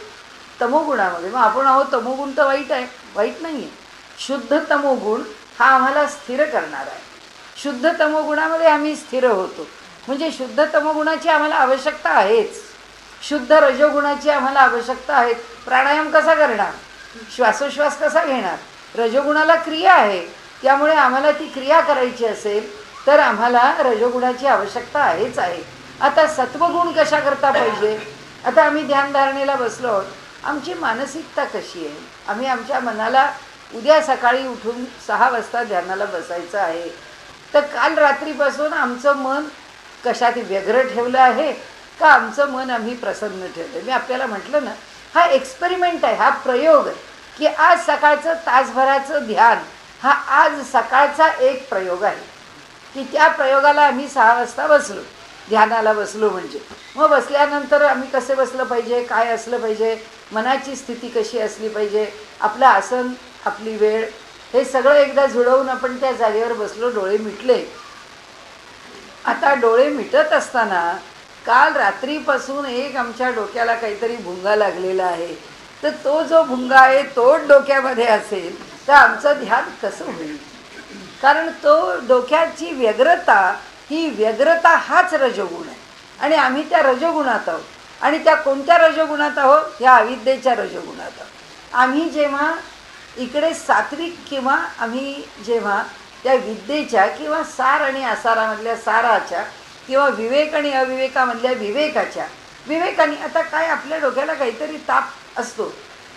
तमोगुणामध्ये. मग आपण आहोत तमोगुण तर वाईट आहे? वाईट नाही आहे. शुद्ध तमोगुण हा आम्हाला स्थिर करणार आहे. शुद्ध तमोगुणामध्ये आम्ही स्थिर होतो. म्हणजे शुद्ध तमोगुणाची आम्हाला आवश्यकता आहेच, शुद्ध रजोगुणाची आम्हाला आवश्यकता आहे. प्राणायाम कसा करणार? श्वासोश्वास कसा घेणार? रजोगुणाला क्रिया आहे, त्यामुळे आम्हाला ती क्रिया करायची असेल तर आम्हाला रजोगुणाची आवश्यकता आहेच आहे. आता सत्वगुण कशा करता पाहिजे? आता आम्ही ध्यानधारणेला बसलो आहोत, आमची मानसिकता कशी आहे? आम्ही आमच्या मनाला उद्या सकाळी उठून 6 वाजता ध्यानाला बसायचं आहे, तर काल रात्रीपासून आमचं मन कशात व्यग्र ठेवलं आहे का आमचं मन आम्ही प्रसन्न ठेवलं? मी आपल्याला म्हटलं ना, हा एक्सपेरिमेंट आहे, हा प्रयोग आहे की आज सकाळचं तासभराचं ध्यान हा आज सकाळचा एक प्रयोग आहे की त्या प्रयोगाला आम्ही 6 वाजता बसलो, ध्यानाला बसलो. म्हणजे मग बसल्यानंतर आम्ही कसे बसलं पाहिजे, काय असलं पाहिजे, मनाची स्थिती कशी असली पाहिजे, आपलं आसन, आपली वेळ, हे सगळं एकदा जुळवून आपण त्या जागेवर बसलो, डोळे मिटले. आता डोळे मिटत असताना काल रात्रीपासून एक आमच्या डोक्याला काहीतरी भुंगा लागलेला आहे, तर तो जो भुंगा आहे तो डोक्यामध्ये असेल तर आमचं ध्यान कसं होईल? कारण तो डोक्याची व्यग्रता, ही व्यग्रता हाच रजोगुण आहे आणि आम्ही त्या रजोगुणात आहोत. आणि त्या कोणत्या रजोगुणात आहोत? या अविद्येच्या रजोगुणात आहोत. आम्ही जेव्हा इकडे सात्विक किंवा आम्ही जेव्हा त्या विद्येच्या किंवा सार आणि असारामधल्या साराच्या किंवा विवेक आणि अविवेकामधल्या विवेकाच्या विवेकाने, आता काय आपल्या डोक्याला काहीतरी ताप असतो,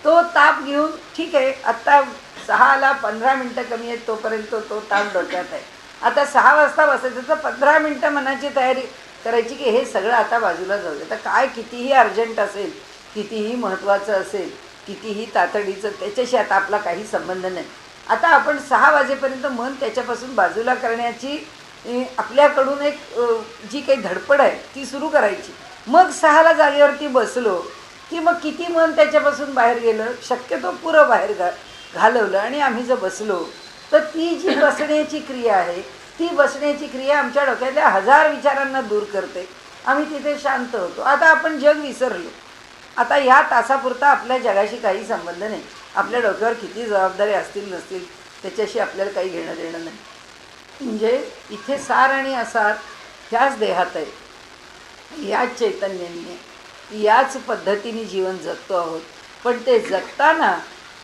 तो ताप घेऊन ठीक आहे, आत्ता 6ला 15 मिनटं कमी आहेत तोपर्यंत तो ताप डोक्यात आहे. आता 6 वाजता बसायचं तर 15 मिनटं मनाची तयारी करायची की हे सगळं आता बाजूला जाऊ दे. तर काय कितीही अर्जंट असेल, कितीही महत्त्वाचं असेल, कितीही तातडीचं, त्याच्याशी आता आपला काही संबंध नाही. आता आपण 6 वाजेपर्यंत मन त्याच्यापासून बाजूला करण्याची आपल्याकडून एक जी काही धडपड आहे ती सुरू करायची. मग 6ला जागेवरती बसलो की मग किती मन त्याच्यापासून बाहेर गेलं, शक्यतो पुरं बाहेर घालवलं आणि आम्ही जर बसलो तर ती जी बसण्याची क्रिया आहे, ती बसण्याची क्रिया आमच्या डोक्यातल्या 1000 विचारांना दूर करते. आम्ही तिथे शांत होतो. आता आपण जग विसरलो. आता ह्या तासापुरता आपल्या जगाशी काही संबंध नाही. आपल्या डोक्यावर किती जबाबदारी असतील नसतील त्याच्याशी आपल्याला काही घेणं देणं नाही. म्हणजे इथे सार आणि असार ह्याच देहात आहे, याच चैतन्याने, याच पद्धतीने जीवन जगतो आहोत. पण ते जगताना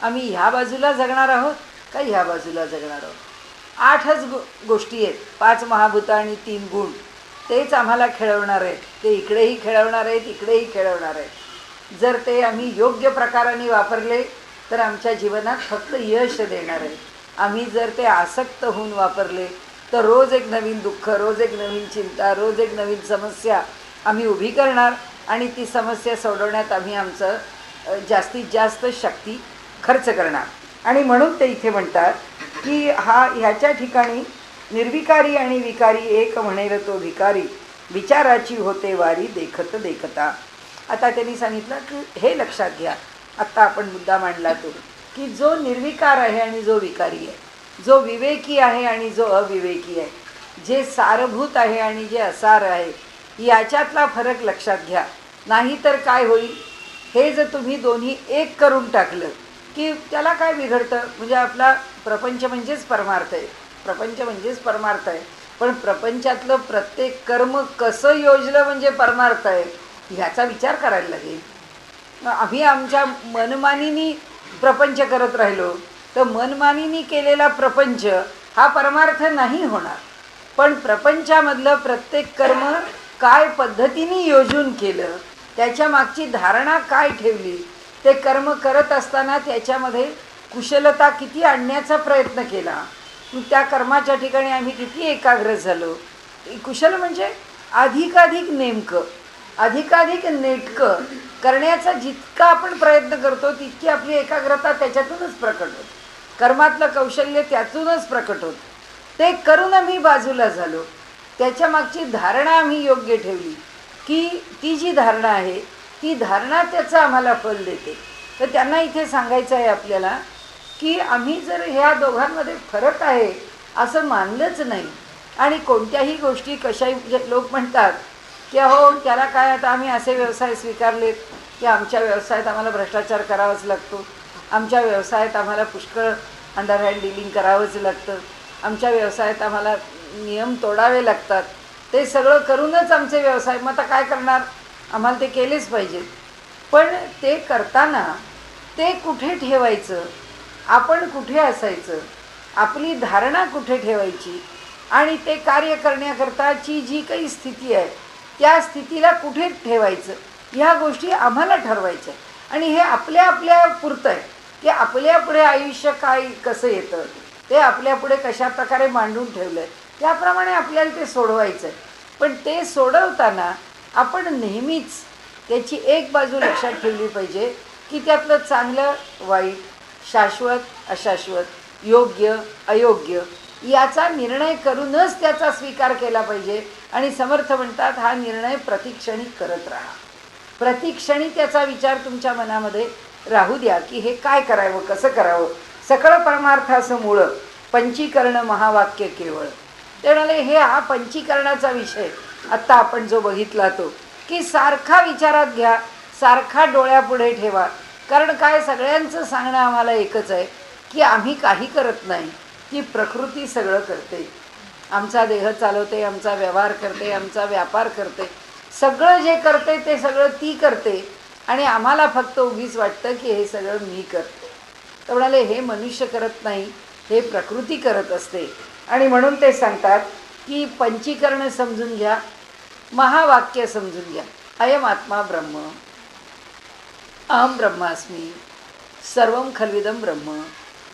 आम्ही ह्या बाजूला जगणार आहोत का ह्या बाजूला जगणार आहोत? 8च गोष्टी आहेत, 5 महाभूत आणि 3 गुण, तेच आम्हाला खेळवणार आहेत. ते इकडेही खेळवणार आहेत, इकडेही खेळवणार आहेत. जर ते आम्ही योग्य प्रकाराने वापरले तर आमच्या जीवनात फक्त यश देणार आहे. आम्ही जर ते आसक्त होऊन वापरले तर रोज एक नवीन दुःख, रोज एक नवीन चिंता, रोज एक नवीन समस्या आम्ही उभी करणार आणि ती समस्या सोडवण्यात आम्ही आमचं जास्तीत जास्त शक्ती खर्च करणार. आणि म्हणून ते इथे म्हणतात की ह्याच्या ठिकाणी निर्विकारी आणि विकारी एक म्हणेल तो भिकारी, विचाराची होते वारी देखत देखता. आता त्यांनी सांगितलं की हे लक्षात घ्या, आत्ता आपण मुद्दा मांडला तो की जो निर्विकार आहे आणि जो विकारी आहे, जो विवेकी आहे आणि जो अविवेकी आहे, जे सारभूत आहे आणि जे असार आहे, याच्यातला फरक लक्षात घ्या. नाहीतर काय होईल, हे जर तुम्ही दोन्ही एक करून टाकलं की त्याला काय बिघडतं? म्हणजे आपला प्रपंच म्हणजेच परमार्थ आहे, प्रपंच म्हणजेच परमार्थ आहे. पण प्रपंचातलं प्रत्येक कर्म कसं योजलं म्हणजे परमार्थ आहे ह्याचा विचार करायला लागेल. आम्ही आमच्या मनमानीनी प्रपंच करत राहिलो तर मनमानीनी केलेला प्रपंच हा परमार्थ नाही होणार. पण प्रपंचामधलं प्रत्येक कर्म काय पद्धतीने योजून केलं, त्याच्या मागची धारणा काय ठेवली, ते कर्म करत असताना त्याच्यामध्ये कुशलता किती आणण्याचा प्रयत्न केला, त्या कर्माच्या ठिकाणी आम्ही किती एकाग्र झालो. कुशल म्हणजे अधिकाधिक नेमकं, अधिकाधिक नेटकं करण्याचा जितका आपण प्रयत्न करतो तितकी आपली एकाग्रता त्याच्यातूनच प्रकट होते. कर्मातलं कौशल्य त्यातूनच प्रकट होतं. ते करून आम्ही बाजूला झालो. त्याच्या मागची धारणा आम्ही योग्य ठेवली की ती जी धारणा आहे ती धारणा त्याचं आम्हाला फल देते. तर त्यांना इथे सांगायचं आहे आपल्याला की आम्ही जर ह्या दोघांमध्ये फरक आहे असं मानलंच नाही आणि कोणत्याही गोष्टी कशाही लोक म्हणतात की हो त्याला काय, आता आम्ही असे व्यवसाय स्वीकारलेत की आमच्या व्यवसायात आम्हाला भ्रष्टाचार करावाच लागतो, आमच्या व्यवसायात आम्हाला पुष्कळ अंडरहँड डिलिंग करावंच लागतं, आमच्या व्यवसायात आम्हाला नियम तोडावे लागतात, ते सगळं करूनच आमचे व्यवसाय, मग आता काय करणार, आम्हाला ते केलेच पाहिजे. पण ते करताना ते कुठे ठेवायचं, आपण कुठे असायचं, आपली धारणा कुठे ठेवायची आणि ते कार्य करण्याकरताची जी काही स्थिती आहे त्या स्थितीला कुठे ठेवायचं, ह्या गोष्टी आम्हाला ठरवायच्या. आणि हे आपल्या आपल्या पुरतं आहे की आपल्यापुढे आयुष्य काय कसं येतं ते आपल्यापुढे कशा प्रकारे मांडून ठेवलं आहे त्याप्रमाणे आपल्याला ते सोडवायचं आहे. पण ते सोडवताना आपण नेहमीच त्याची एक बाजू लक्षात ठेवली पाहिजे की त्यातलं चांगलं वाईट, शाश्वत अशाश्वत, योग्य अयोग्य याचा निर्णय करूनच त्याचा स्वीकार केला पाहिजे. आणि समर्थ म्हणतात हा निर्णय प्रतिक्षणी करत राहा, प्रतिक्षणी त्याचा विचार तुमच्या मनामध्ये राहू द्या की हे काय करावं, कसं करावं. सकळ परमार्थाचं मूळ पंचीकरण महावाक्य केवळ. ते म्हणाले हे हा पंचीकरणाचा विषय आत्ता आपण जो बघितला तो की सारखा विचारात घ्या, सारखा डोळ्यापुढे ठेवा. कारण काय, सगळ्यांचं सांगणं आम्हाला एकच आहे की आम्ही काही करत नाही, ती प्रकृती सगळं करते, आमचा देह चालवते, आमचा व्यवहार करते, आमचा व्यापार करते, सगळं जे करते ते सगळं ती करते आणि आम्हाला फक्त उगीच वाटतं की हे सगळं मी करते. तर म्हणाले हे मनुष्य करत नाही, हे प्रकृती करत असते. आणि म्हणून ते सांगतात की पंचीकरण समजून घ्या, महावाक्य समजून घ्या. अयम आत्मा ब्रह्म, अहम ब्रह्मास्मी, सर्वम खल्विदम ब्रह्म,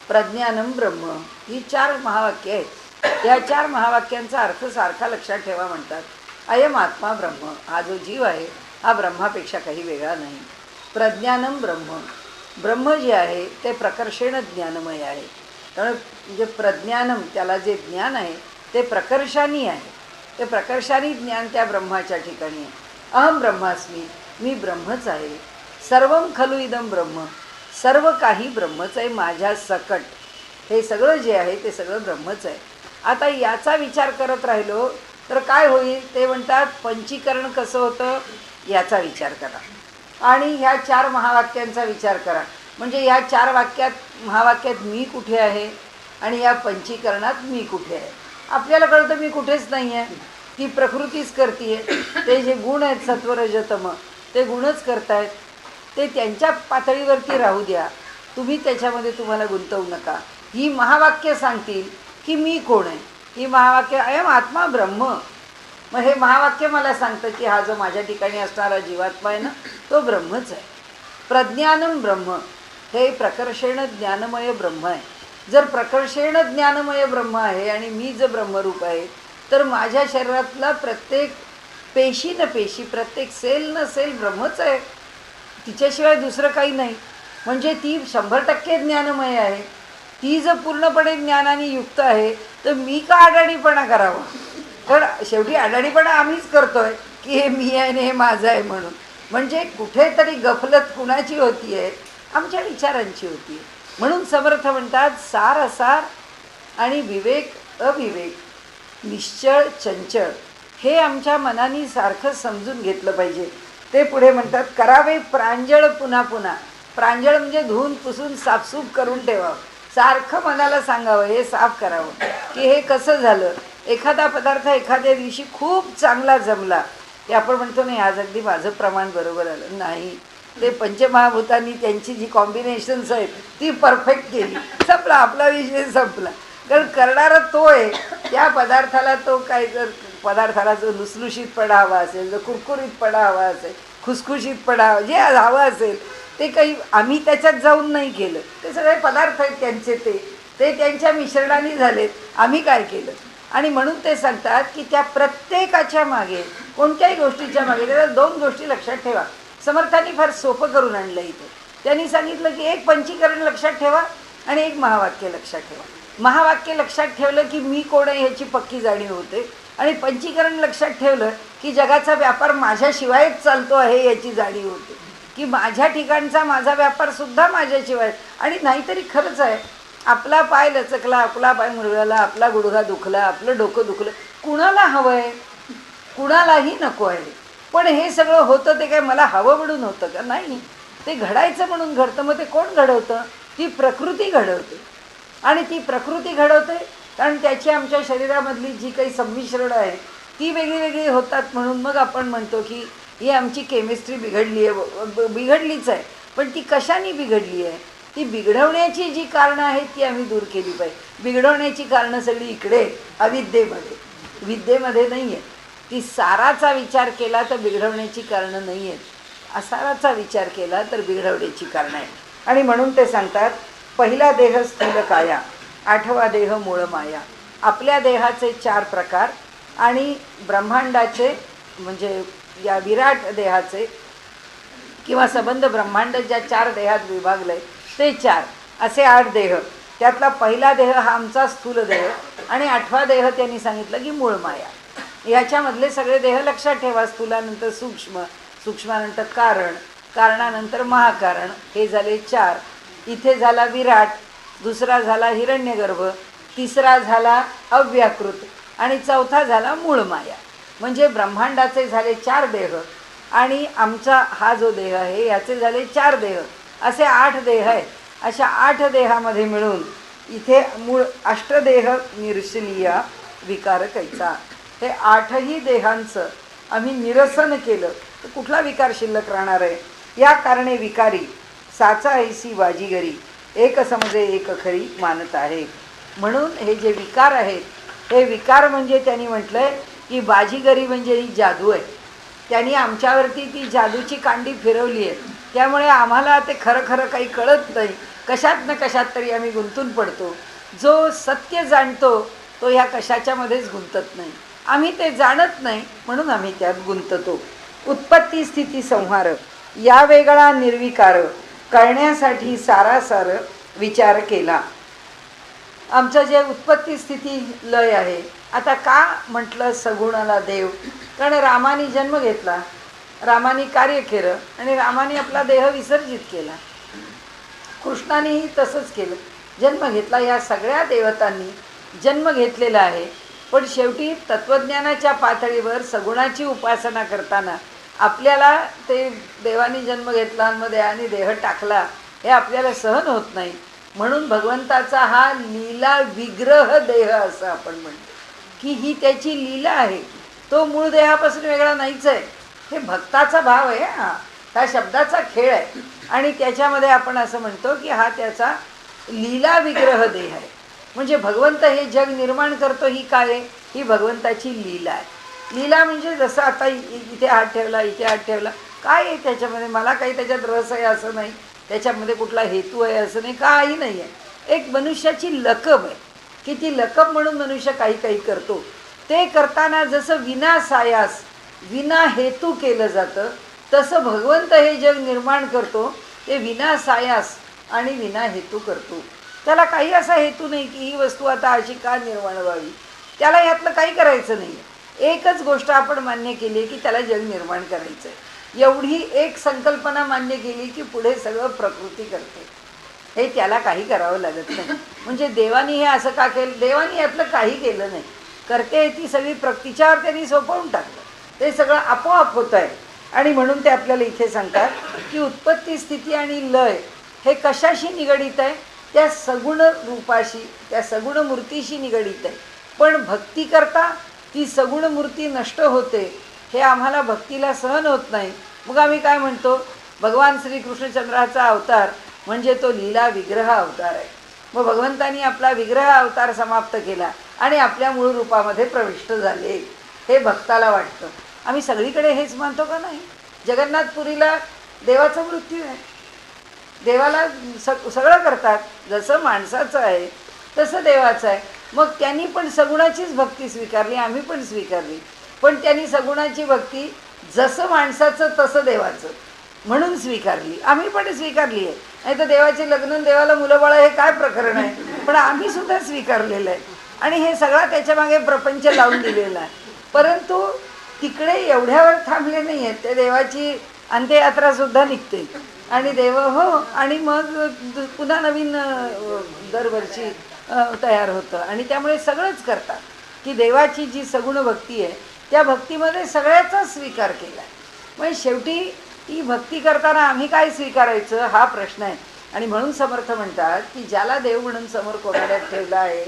प्रज्ञानम ब्रह्म, ही 4 महावाक्य आहेत. या 4 महावाक्यांचा अर्थ सारखा लक्षात ठेवा. म्हणतात अयम आत्मा ब्रह्म, हा जो जीव आहे हा ब्रह्मापेक्षा काही वेगळा नाही. प्रज्ञानम ब्रह्म, ब्रह्म जे आहे ते प्रकर्षेण ज्ञानमय आहे. कारण म्हणजे प्रज्ञानम त्याला जे ज्ञान आहे ते प्रकर्षानी आहे, ते प्रकर्षानी ज्ञान त्या ब्रह्माच्या ठिकाणी आहे. अहम ब्रह्मास्मी, मी ब्रह्मच आहे. सर्वम खलु इदम ब्रह्म, सर्व काही ब्रह्मच आहे माझ्या सकट. हे सगळं जे आहे ते सगळं ब्रह्मच आहे. आता याचा विचार करत राहिलो तर काय होईल, ते म्हणतात पंचीकरण कसं होतं याचा विचार करा आणि ह्या 4 महावाक्यांचा विचार करा. म्हणजे ह्या 4 महावाक्यात मी कुठे आहे आणि या पंचीकरणात मी कुठे आहे. आपल्याला कळतं मी कुठेच नाही आहे, ती प्रकृतीच करते आहे. ते जे गुण आहेत सत्वरजतम ते गुणच करतायत, ते त्यांच्या पातळीवरती राहू द्या, तुम्ही त्याच्यामध्ये तुम्हाला गुंतवू नका. ही महावाक्य सांगतील की मी कोण आहे. ही महावाक्य अयम आत्मा ब्रह्म, मग हे महावाक्य मला सांगतं की हा जो माझ्या ठिकाणी असणारा जीवात्मा आहे ना तो ब्रह्मच आहे. प्रज्ञानम ब्रह्म, हे प्रकर्षेण ज्ञानमय ब्रह्म आहे. जर प्रकर्षेण ज्ञानमय ब्रह्म आहे आणि मी जर ब्रह्मरूप आहे तर माझ्या शरीरातला प्रत्येक पेशी न पेशी, प्रत्येक सेल न सेल ब्रह्मच आहे, तिच्याशिवाय दुसरं काही नाही. म्हणजे ती 100% ज्ञानमय आहे. ती जर पूर्णपणे ज्ञानाने युक्त आहे तर मी का अडाणीपणा करावा. तर शेवटी अडाणीपणा आम्हीच करतोय की हे मी आहे आणि हे माझं आहे म्हणून. म्हणजे कुठेतरी गफलत कुणाची होती आहे, आमच्या विचारांची होती. म्हणून समर्थ म्हणतात सार असार आणि विवेक अविवेक, निश्चळ चंचळ, हे आमच्या मनाने सारखं समजून घेतलं पाहिजे. ते पुढे म्हणतात करावे प्रांजळ पुन्हा पुन्हा. प्रांजळ म्हणजे धुवून पुसून साफसूफ करून ठेवावं, सारखं मनाला सांगावं हे साफ करावं की हे कसं झालं. एखादा पदार्थ एखाद्या दिवशी खूप चांगला जमला की आपण म्हणतो नाही आज अगदी माझं प्रमाण बरोबर आलं नाही, ते पंचमहाभूतांनी त्यांची जी कॉम्बिनेशन्स आहेत ती परफेक्ट केली, संपला आपला विषय संपला. कारण करणारा तो आहे. त्या पदार्थाला तो काय, जर पदार्थाला जो लुसलुशीतपणा हवा असेल, जर कुरकुरीतपणा हवा असेल, खुसखुशीतपणा जे हवं असेल ते काही आम्ही त्याच्यात जाऊन नाही केलं, ते सगळे पदार्थ आहेत त्यांचे, ते त्यांच्या मिश्रणाने झालेत, आम्ही काय केलं. आणि म्हणून ते सांगतात की त्या प्रत्येकाच्या मागे, कोणत्याही गोष्टीच्या मागे, त्याला दोन गोष्टी लक्षात ठेवा. समर्थांनी फार सोपं करून आणलं इथे. त्यांनी सांगितलं की एक पंचीकरण लक्षात ठेवा आणि एक महावाक्य लक्षात ठेवा. महावाक्य लक्षात ठेवलं की मी कोण आहे ह्याची पक्की जाणीव होते, आणि पंचीकरण लक्षात ठेवलं की जगाचा व्यापार माझ्याशिवायच चालतो आहे याची जाणीव होते, की माझ्या ठिकाणचा माझा व्यापारसुद्धा माझ्याशिवाय. आणि नाहीतरी खरंच आहे, आपला पाय लचकला, आपला पाय मुरगळला, आपला गुडघा दुखला, आपलं डोकं दुखलं, कुणाला हवं आहे? कुणालाही नको आहे. पण हे सगळं होतं ते काय मला हवं म्हणून होतं का? नाही, ते घडायचं म्हणून घडतं. मग ते कोण घडवतं? ती प्रकृती घडवते. आणि ती प्रकृती घडवते कारण त्याची आमच्या शरीरामधली जी काही संमिश्रणं आहे ती वेगळी वेगळी होतात. म्हणून मग आपण म्हणतो की ही आमची केमिस्ट्री बिघडली आहे. बिघडलीच आहे, पण ती कशाने बिघडली आहे? ती बिघडवण्याची जी कारणं आहेत ती आम्ही दूर केली पाहिजे. बिघडवण्याची कारणं सगळी इकडे अविद्येमध्ये, विद्येमध्ये नाही आहे. ती साराचा विचार केला तर बिघडवण्याची कारणं नाही आहेत, असाराचा विचार केला तर बिघडवण्याची कारणं आहेत. आणि म्हणून ते सांगतात, पहिला देह स्थूल काया, आठवा देह मूळ माया. आपल्या देहाचे 4 प्रकार आणि ब्रह्मांडाचे म्हणजे या विराट देहाचे किंवा संबंध ब्रह्मांड ज्या 4 देहात विभागले ते 4 असे 8 देह. त्यातला पहिला देह हा आमचा स्थूल देह आणि 8वा देह त्यांनी सांगितलं की मूळ माया. याच्यामधले सगळे देह लक्षात ठेवा. स्थूलानंतर सूक्ष्म, सूक्ष्मानंतर कारण, कारणानंतर महाकारण, हे झाले 4. इथे झाला विराट, दुसरा झाला हिरण्यगर्भ, तिसरा झाला अव्याकृत आणि चौथा झाला मूळ माया. म्हणजे ब्रह्मांडाचे झाले 4 देह आणि आमचा हा जो देह आहे याचे झाले 4 देह. असे 8 देह आहेत. अशा 8 देहामध्ये मिळून इथे मूळ अष्टदेह निरसलिया विकार कैचा. हे 8ही देहांचं आम्ही निरसन केलं तर कुठला विकार शिल्लक राहणार आहे? या कारणे विकारी साचा ऐसी बाजीगरी, एक समजे एक खरी मानत आहे. म्हणून हे जे विकार आहेत हे विकार म्हणजे त्यांनी म्हटलंय की बाजीगरी म्हणजे ही जादू आहे. त्यांनी आमच्यावरती ती जादूची कांडी फिरवली आहे. त्यामुळे आम्हाला ते खरं खरं काही कळत नाही. कशात न कशात तरी आम्ही गुंतून पडतो. जो सत्य जाणतो तो ह्या कशाच्यामध्येच गुंतत नाही. आम्ही ते जाणत नाही म्हणून आम्ही त्यात गुंततो. उत्पत्ती स्थिती संहार या वेगळा निर्विकार कळण्यासाठी सारासार विचार केला. आमचं जे उत्पत्ती स्थिती लय आहे. आता का म्हटलं सगुणाला देव? कारण रामाने जन्म घेतला, रामाने कार्य केलं आणि रामाने आपला देह विसर्जित केला. कृष्णानेही तसंच केलं, जन्म घेतला. या सगळ्या देवतांनी जन्म घेतलेला आहे. पण शेवटी तत्त्वज्ञानाच्या पातळीवर सगुणाची उपासना करताना आपल्याला ते देवाने जन्म घेतला आणि देवाने देह टाकला हे आपल्याला सहन होत नाही. म्हणून भगवंताचा हा लीला विग्रह देह असं आपण म्हणतो की ही त्याची लीला आहे. तो मूळ देहापासून वेगळा नाहीच आहे. हे भक्ताचा भाव आहे, हा शब्दाचा खेळ आहे. आणि त्याच्यामध्ये आपण असं म्हणतो की हा त्याचा लीला विग्रह देह आहे. म्हणजे भगवंत हे जग निर्माण करतो ही काय आहे? ही भगवंताची लीला आहे. लीला म्हणजे जसं आता इथे हात ठेवला, इथे हात ठेवला, काय आहे त्याच्यामध्ये? मला काही त्याच्यात रस आहे असं नाही, त्याच्यामध्ये कुठला हेतू आहे असं नाही, काही नाही आहे. एक मनुष्याची लकब आहे की ती लकब म्हणून मनुष्य काही काही करतो. ते करताना जसं विनासायास विना हेतू केलं जातं तसं भगवंत हे जग निर्माण करतो ते विनासायास आणि विना हेतू करतो. त्याला काही असा हेतू नाही की ही वस्तू आता अशी का निर्माण व्हावी. त्याला यातलं काही करायचं नाही. एकच गोष्ट आपण मान्य केली की त्याला जग निर्माण करायचं आहे. एवढी एक संकल्पना मान्य केली की पुढे सगळं प्रकृती करते. हे त्याला काही करावं लागत नाही. म्हणजे देवानी हे असं का केलं? देवानी यातलं काही केलं नाही. करते ती सगळी तिच्यावर त्यांनी सोपवून टाकलं. ते सगळं आपोआप होतं आहे. आणि म्हणून ते आपल्याला इथे सांगतात की उत्पत्ती स्थिती आणि लय हे कशाशी निगडीत आहे? त्या सगुण रूपाशी, त्या सगुण मूर्तीशी निगडीत आहे. पण भक्ती करता ती सगुण मूर्ती नष्ट होते हे आम्हाला भक्तीला सहन होत नाही. मग आम्ही काय म्हणतो? भगवान श्रीकृष्णचंद्राचा अवतार म्हणजे तो लीला विग्रह अवतार आहे. मग भगवंतांनी आपला विग्रह अवतार समाप्त केला आणि आपल्या मूळ रूपामध्ये प्रविष्ट झाले हे भक्ताला वाटतं. आम्ही सगळीकडे हेच मानतो का नाही? जगन्नाथपुरीला देवाचा मृत्यू आहे. देवाला सगळं करतात, जसं माणसाचं आहे तसं देवाचं आहे. मग त्यांनी पण सगुणाचीच भक्ती स्वीकारली, आम्ही पण स्वीकारली. पण त्यांनी सगुणाची भक्ती जसं माणसाचं तसं देवाचं म्हणून स्वीकारली, आम्ही पण स्वीकारली आहे. नाही तर देवाचे लग्न, देवाला मुलं बाळ हे काय प्रकरण आहे, पण आम्ही सुद्धा स्वीकारलेलं आहे. आणि हे सगळा त्याच्यामागे प्रपंच लावून दिलेला आहे. परंतु तिकडे एवढ्यावर थांबले नाही आहेत, त्या देवाची अंत्ययात्रासुद्धा निघते आणि देव हो, आणि मग पुन्हा नवीन दरवर्षी तयार होतं. आणि त्यामुळे सगळंच करतात की देवाची जी सगुण भक्ती आहे त्या भक्तीमध्ये सगळ्याचा स्वीकार केला आहे. म्हणजे शेवटी ती भक्ती करताना आम्ही काय स्वीकारायचं हा प्रश्न आहे. आणि म्हणून समर्थ म्हणतात की ज्याला देव म्हणून समोर कोणाड्यात ठेवला आहे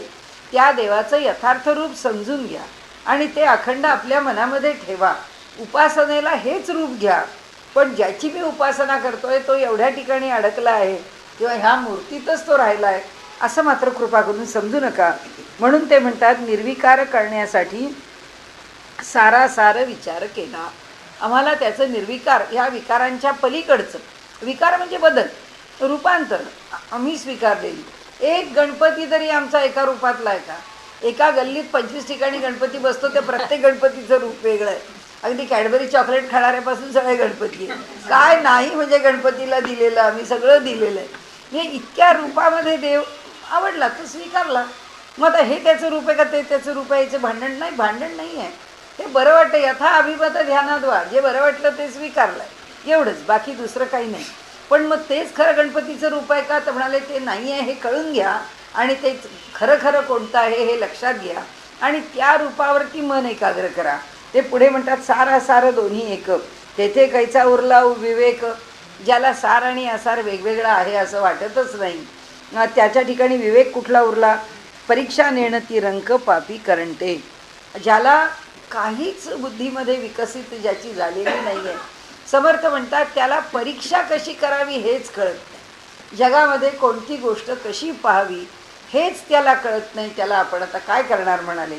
त्या देवाचं यथार्थ रूप समजून घ्या आणि ते अखंड आपल्या मनामध्ये ठेवा. उपासनेला हेच रूप घ्या, पण ज्याची मी उपासना करतोय तो एवढ्या ठिकाणी अडकला आहे किंवा ह्या मूर्तीतच तो राहिला आहे असं मात्र कृपा करून समजू नका. म्हणून ते म्हणतात निर्विकार करण्यासाठी सारासार विचार केला. आम्हाला त्याचं निर्विकार, ह्या विकारांच्या पलीकडचं, विकार म्हणजे बदल, रूपांतर आम्ही स्वीकारलेली. एक गणपती तरी आमचा एका रूपातला आहे का? एका गल्लीत 25 ठिकाणी गणपती बसतो, त्या प्रत्येक गणपतीचं रूप वेगळं आहे. अगदी कॅडबरी चॉकलेट खाणाऱ्यापासून सगळे गणपती आहे. काय नाही म्हणजे गणपतीला दिलेलं आम्ही सगळं दिलेलं आहे. म्हणजे इतक्या रूपामध्ये देव आवडला तो स्वीकारला. मग आता हे त्याचं रूप आहे का ते त्याचं रूप आहे याचं भांडण नाही, भांडण नाही आहे. ते बरं वाटतं, यथा अभिमत ध्यानात व्हा, जे बरं वाटलं ते स्वीकारलं एवढंच, बाकी दुसरं काही नाही. पण मग तेच खरं गणपतीचं रूप आहे का तर म्हणाले ते नाही आहे हे कळून घ्या आणि ते खरं खरं कोणतं आहे हे लक्षात घ्या आणि त्या रूपावरती मन एकाग्र करा. ते पुढे म्हणतात सार दोन्ही एक, तेथे कैचा उरला विवेक. ज्याला सार आणि असार वेगवेगळा आहे असं वाटतच नाही, त्याच्या ठिकाणी विवेक कुठला उरला? परीक्षा नेणं ती रंक पापी करंटे. ज्याला काहीच बुद्धीमध्ये विकसित ज्याची झालेली नाही आहे, समर्थ म्हणतात त्याला परीक्षा कशी करावी हेच कळत नाही. जगामध्ये कोणती गोष्ट कशी पाहावी हेच त्याला कळत नाही. त्याला आपण आता काय करणार म्हणाले.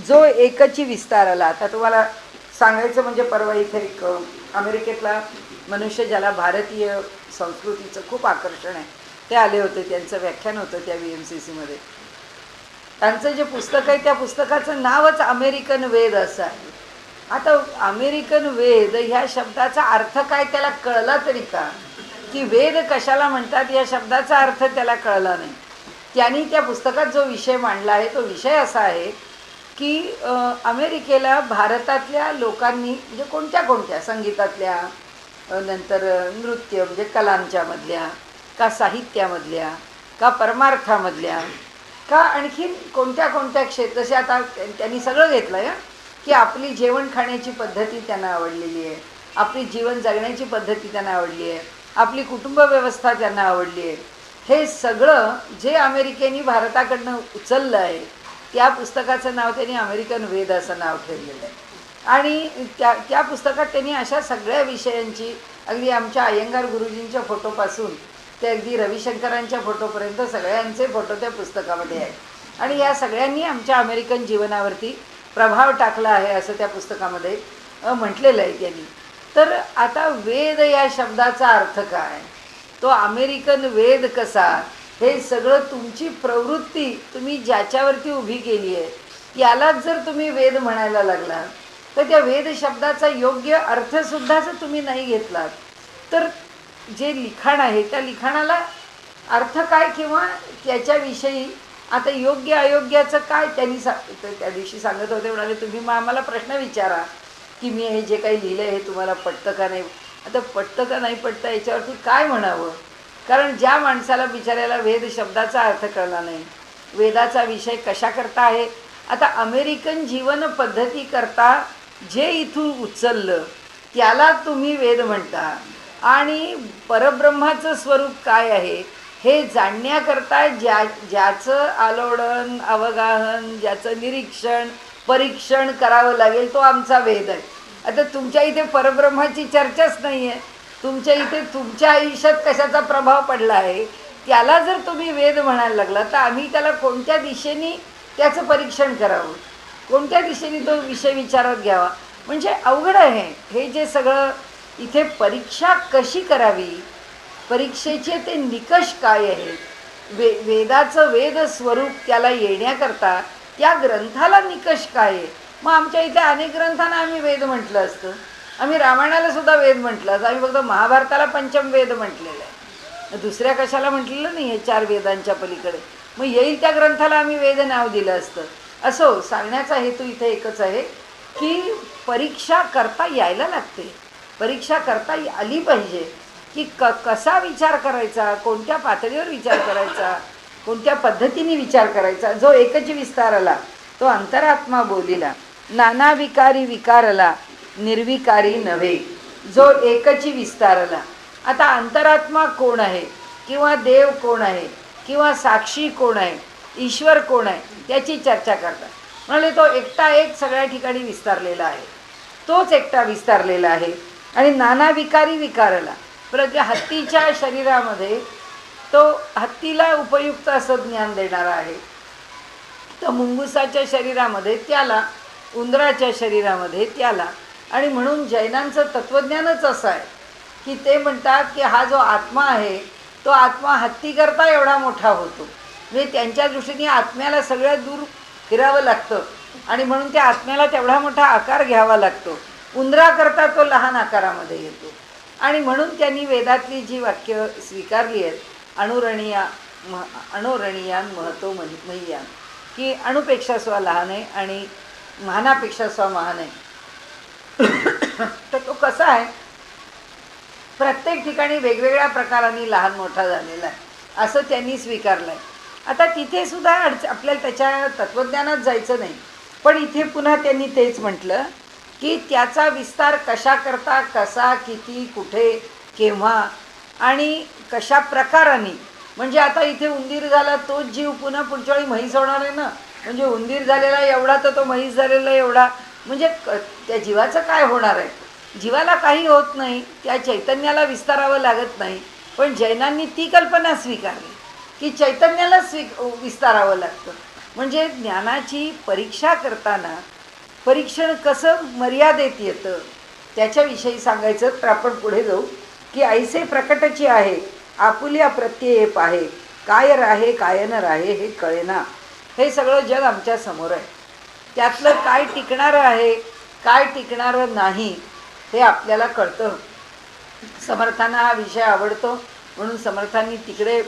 जो एकची विस्तार आला. आता तुम्हाला सांगायचं म्हणजे परवा इथे एक अमेरिकेतला मनुष्य ज्याला भारतीय संस्कृतीचं खूप आकर्षण आहे ते आले होते. त्यांचं व्याख्यान होतं त्या VMCCमध्ये. त्यांचं जे पुस्तक आहे त्या पुस्तकाचं नावच अमेरिकन वेद असं आहे. आता अमेरिकन वेद ह्या शब्दाचा अर्थ काय त्याला कळला तरी का, की वेद कशाला म्हणतात या शब्दाचा अर्थ त्याला कळला नाही. त्यांनी त्या पुस्तकात जो विषय मांडला आहे तो विषय असा आहे की अमेरिकेला भारतातल्या लोकांनी म्हणजे कोणत्या कोणत्या संगीतातल्या, नंतर नृत्य म्हणजे कलांच्या मधल्या का साहित्यामधल्या का परमार्थामधल्या का आणखीन कोणत्या कोणत्या क्षेत्र, जसे आता त्यांनी सगळं घेतलं आहे की आपली जेवण खाण्याची पद्धती त्यांना आवडलेली आहे, आपली जीवन जगण्याची पद्धती त्यांना आवडली आहे, आपली कुटुंब व्यवस्था त्यांना आवडली आहे. हे सगळं जे अमेरिकेने भारताकडनं उचललं आहे त्या पुस्तकाचं नाव त्यांनी अमेरिकन वेद असं नाव ठेवलेलं आहे. आणि त्या पुस्तकात त्यांनी अशा सगळ्या विषयांची, अगदी आमच्या अय्यंगार गुरुजींच्या फोटोपासून ते अगदी रविशंकरांच्या फोटोपर्यंत सगळ्यांचे फोटो त्या पुस्तकामध्ये आहेत. आणि या सगळ्यांनी आमच्या अमेरिकन जीवनावरती प्रभाव टाकला आहे असं त्या पुस्तकामध्ये म्हटलेलं आहे त्यांनी. तर आता वेद या शब्दाचा अर्थ काय, तो अमेरिकन वेद कसा, हे सगळं तुमची प्रवृत्ती तुम्ही ज्याच्यावरती उभी केली आहे यालाच जर तुम्ही वेद म्हणायला लागला तर त्या वेद शब्दाचा योग्य अर्थसुद्धा जर तुम्ही नाही घेतलात तर जे लिखाण आहे त्या लिखाणाला अर्थ काय किंवा त्याच्याविषयी आता योग्य अयोग्याचं काय. त्यांनी त्या दिवशी सांगत होते, म्हणाले तुम्ही मग आम्हाला प्रश्न विचारा की मी हे जे काही लिहिलं आहे हे तुम्हाला पटतं का नाही. आता पटतं का नाही पटतं याच्यावरती काय म्हणावं, कारण ज्या माणसाला बिचाऱ्याला वेद शब्दाचा अर्थ कळला नाही, वेदाचा विषय कशा करता आहे. आता अमेरिकन जीवन पद्धती करता जे इथून उचललं त्याला तुम्ही वेद म्हणता आणि परब्रह्माचं स्वरूप काय आहे हे जाणण्याकरता ज्याचं आलोडन अवगाहन, ज्याचं निरीक्षण परीक्षण करावं लागेल तो आमचा वेद आहे. आता तुमच्या इथे परब्रह्माची चर्चाच नाही आहे, तुमच्या इथे तुमच्या आयुष्यात कशाचा प्रभाव पडला आहे त्याला जर तुम्ही वेद म्हणायला लागला तर आम्ही त्याला कोणत्या दिशेने त्याचं परीक्षण करावं, कोणत्या दिशेने तो विषय विचारात घ्यावा. म्हणजे अवघड आहे हे जे सगळं. इथे परीक्षा कशी करावी परीक्षेचे ते निकष काय आहेत, वेदाचं वेद स्वरूप त्याला येण्याकरता त्या ग्रंथाला निकष काय आहे. मग आमच्या इथे अनेक ग्रंथांना आम्ही वेद म्हटलं असतं, आम्ही रामायणाला सुद्धा वेद म्हटलं असतं, आम्ही फक्त महाभारताला पंचम वेद म्हटलेलं आहे, दुसऱ्या कशाला म्हटलेलं नाही आहे 4 वेदांच्या पलीकडे. मग येईल त्या ग्रंथाला आम्ही वेद नाव दिलं असतं. असो, सांगण्याचा हेतू इथे एकच आहे की परीक्षा करता यायला लागते, परीक्षा करता आली पाहिजे की कसा विचार करायचा, कोणत्या पातळीवर विचार करायचा, कोणत्या पद्धतीने विचार करायचा. जो एकच विस्तारला तो अंतरात्मा बोलिला, नाना विकारी विकारला निर्विकारी नव्हे. जो एकची विस्तारला. आता अंतरात्मा कोण आहे, किंवा देव कोण आहे, किंवा साक्षी कोण आहे, ईश्वर कोण आहे, त्याची चर्चा करतात. म्हणजे तो एकटा एक सगळ्या ठिकाणी विस्तारलेला आहे, तोच एकटा विस्तारलेला आहे. आणि नाना विकारी विकारला, प्रज्ञा हत्तीच्या शरीरामध्ये तो हत्तीला उपयुक्त असं ज्ञान देणारा आहे, तर मुंगुसाच्या शरीरामध्ये त्याला, उंदराच्या शरीरामध्ये त्याला. आणि म्हणून जैनांचं तत्त्वज्ञानच असं आहे की ते म्हणतात की हा जो आत्मा आहे तो आत्मा हत्तीकरता एवढा मोठा होतो. म्हणजे त्यांच्या दृष्टीने आत्म्याला सगळ्यात दूर फिरावं लागतं आणि म्हणून त्या आत्म्याला तेवढा मोठा आकार घ्यावा लागतो. उंदराकरता तो लहान आकारामध्ये येतो. आणि म्हणून त्यांनी वेदातली जी वाक्य स्वीकारली आहेत, अणुरणीयान महतो मह्यान, की अणुपेक्षा स्व लहान आहे आणि महानापेक्षा स्व महान आहे. तर तो कसा आहे, प्रत्येक ठिकाणी वेगवेगळ्या प्रकारांनी लहान मोठा झालेला आहे असं त्यांनी स्वीकारलं आहे. आता तिथे सुद्धा आपल्याला त्याच्या तत्त्वज्ञानात जायचं नाही, पण इथे पुन्हा त्यांनी तेच म्हटलं की त्याचा विस्तार कशा करता, कसा, किती, कुठे, केव्हा आणि कशा प्रकाराने. म्हणजे आता इथे उंदीर झाला तोच जीव पुन्हा पुढच्या वेळी म्हैस होणार आहे ना. म्हणजे उंदीर झालेला एवढा तर तो म्हैस झालेला एवढा, म्हणजे त्या जीवाचं काय होणार आहे. जीवाला काही होत नाही, त्या चैतन्याला विस्तारावं लागत नाही. पण जैनांनी ती कल्पना स्वीकारली की चैतन्याला विस्तारावं लागतं. म्हणजे ज्ञानाची परीक्षा करताना परीक्षण कसं मर्यादेत येतं त्याच्याविषयी सांगायचं. तर आपण पुढे जाऊ की ऐसे प्रकटची आहे आपुल्या प्रत्यय पाहे, काय राहे काय न राहे हे कळेना. हे सगळं जग आमच्या समोर आहे, त्यातलं काय टिकणारं आहे काय टिकणारं नाही हे आपल्याला कळतं. समर्थांना हा विषय आवडतो म्हणून समर्थांनी तिकडे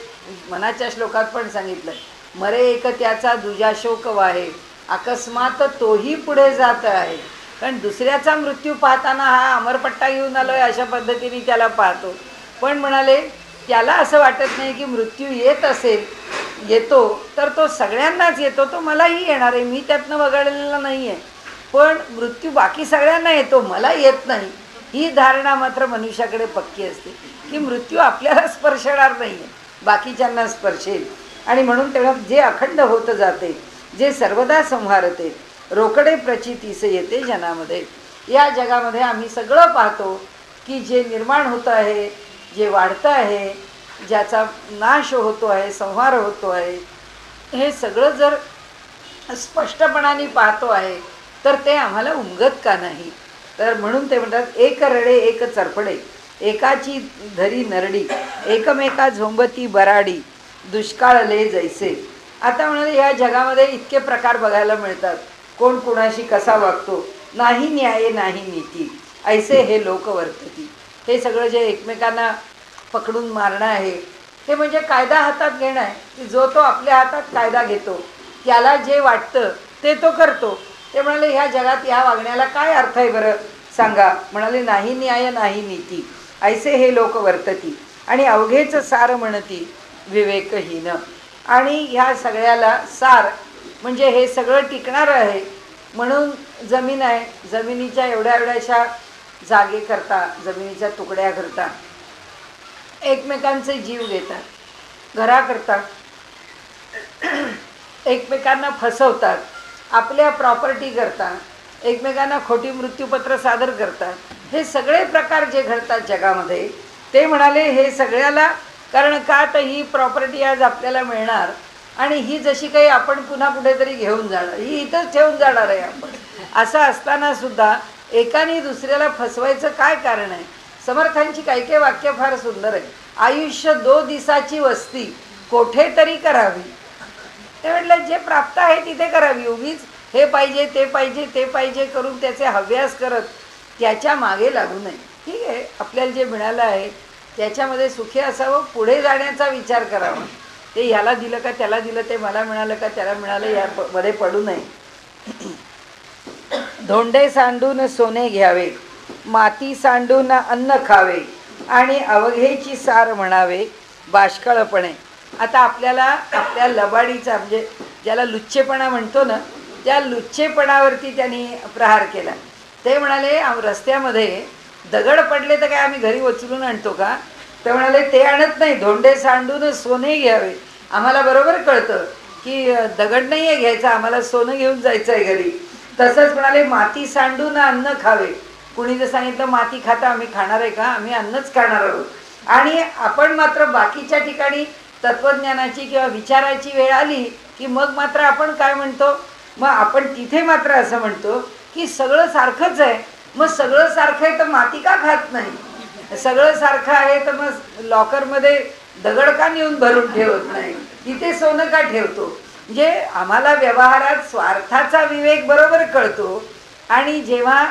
मनाच्या श्लोकात पण सांगितलं, मरे एक त्याचा दुजा शोक वाहे, अकस्मात तोही पुढे जात आहे. कारण दुसऱ्याचा मृत्यू पाहताना हा अमरपट्टा घेऊन आलो आहे अशा पद्धतीने त्याला पाहतो. पण म्हणाले त्याला असं वाटत नाही की मृत्यू येत असेल, येतो तर तो सगळ्यांनाच येतो, तो मलाही येणार आहे, मी त्यातनं वगळलेला नाही आहे. पण मृत्यू बाकी सगळ्यांना येतो, मला येत नाही, ही धारणा मात्र मनुष्याकडे पक्की असते की मृत्यू आपल्याला स्पर्शणार नाही आहे, बाकीच्यांना स्पर्शेल. आणि म्हणून तेव्हा जे अखंड होत जाते, जे सर्वदा संहारते, रोकडे प्रचितीस येते जनामध्ये. या जगामध्ये आम्ही सगळं पाहतो की जे निर्माण होतं आहे, जे वाढतं आहे, ज्याचा नाश होतो आहे, संहार होतो आहे, हे सगळं जर स्पष्टपणाने पाहतो आहे तर ते आम्हाला उमगत का नाही. तर म्हणून ते म्हणतात एक रडे एक चरफडे, एकाची धरी नरडी, एकमेका झोंबती बराडी, दुष्काळले जैसे. आता म्हणाले या जगामध्ये इतके प्रकार बघायला मिळतात, कोण कोणाशी कसा वागतो, नाही न्याय नाही नीती, ऐसे हे लोक वर्तती. हे सगळं जे एकमेकांना पकडून मारणं आहे हे म्हणजे कायदा हातात घेणं आहे की जो तो आपल्या हातात कायदा घेतो, त्याला जे वाटतं ते तो करतो. ते म्हणाले ह्या जगात या वागण्याला काय अर्थ आहे बरं सांगा. म्हणाले नाही न्याय नाही नीती, ऐसे हे लोक वर्तती, आणि अवघेच सार म्हणती विवेकहीन. आणि ह्या सगळ्याला सार म्हणजे हे सगळं टिकणारं आहे. म्हणून जमीन आहे, जमिनीच्या एवढ्या एवढ्याशा जागेकरता, जमिनीच्या तुकड्या करता एकमेकांचे जीव घेतात, घराकरता एकमेकांना फसवतात, आपल्या प्रॉपर्टी करता एकमेकांना खोटी मृत्यूपत्र सादर करतात. हे सगळे प्रकार जे घडतात जगामध्ये, ते म्हणाले हे सगळ्याला कारण का तर ही प्रॉपर्टी आज आपल्याला मिळणार आणि ही जशी काही आपण पुन्हा कुठेतरी घेऊन जाणार, ही इथंच ठेवून जाणार आहे आपण. असं असताना सुद्धा एकाने दुसऱ्याला फसवायचं काय कारण आहे. समर्थांची काही काही वाक्य फार सुंदर आहे. आयुष्य 2 दिवसाची वस्ती कोठे तरी करावी. ते म्हटलं जे प्राप्त आहे तिथे करावी. उगीच हे पाहिजे ते पाहिजे ते पाहिजे करून त्याचे हव्यास करत त्याच्या मागे लागू नये. ठीक आहे, आपल्याला जे मिळालं आहे त्याच्यामध्ये सुखी असावं, पुढे जाण्याचा विचार करावा. ते ह्याला दिलं का त्याला दिलं, ते मला मिळालं का त्याला मिळालं, या मध्ये पडू नये. धोंडे सांडून सोने घ्यावे, माती सांडून अन्न खावे, आणि अवघेची सार म्हणावे बाष्कळपणे. आता आपल्याला आपल्या लबाडीचा म्हणजे ज्याला लुच्चेपणा म्हणतो ना, त्या लुच्चेपणावरती त्यांनी प्रहार केला. ते म्हणाले रस्त्यामध्ये दगड पडले तर काय आम्ही घरी उचलून आणतो का? ते म्हणाले ते आणत नाही, धोंडे सांडून सोने घ्यावे. आम्हाला बरोबर कळतं की दगड नाही आहे घ्यायचा, आम्हाला सोनं घेऊन जायचं आहे घरी. तसंच म्हणाले माती सांडून अन्न खावे. कुणी जर सांगितलं माती खाता, आम्ही खाणार आहे का? आम्ही अन्नच खाणार आहोत. आणि आपण मात्र बाकीच्या ठिकाणी तत्त्वज्ञानाची किंवा विचाराची वेळ आली की मग मात्र आपण काय म्हणतो? मग आपण तिथे मात्र असं म्हणतो की सगळं सारखंच आहे. मग सगळं सारखं आहे तर माती का खात नाही? सगळं सारखं आहे तर मग लॉकरमध्ये दगड का नेऊन भरून ठेवत नाही? तिथे सोनं का ठेवतो? म्हणजे आम्हाला व्यवहारात स्वार्थाचा विवेक बरोबर कळतो, आणि जेव्हा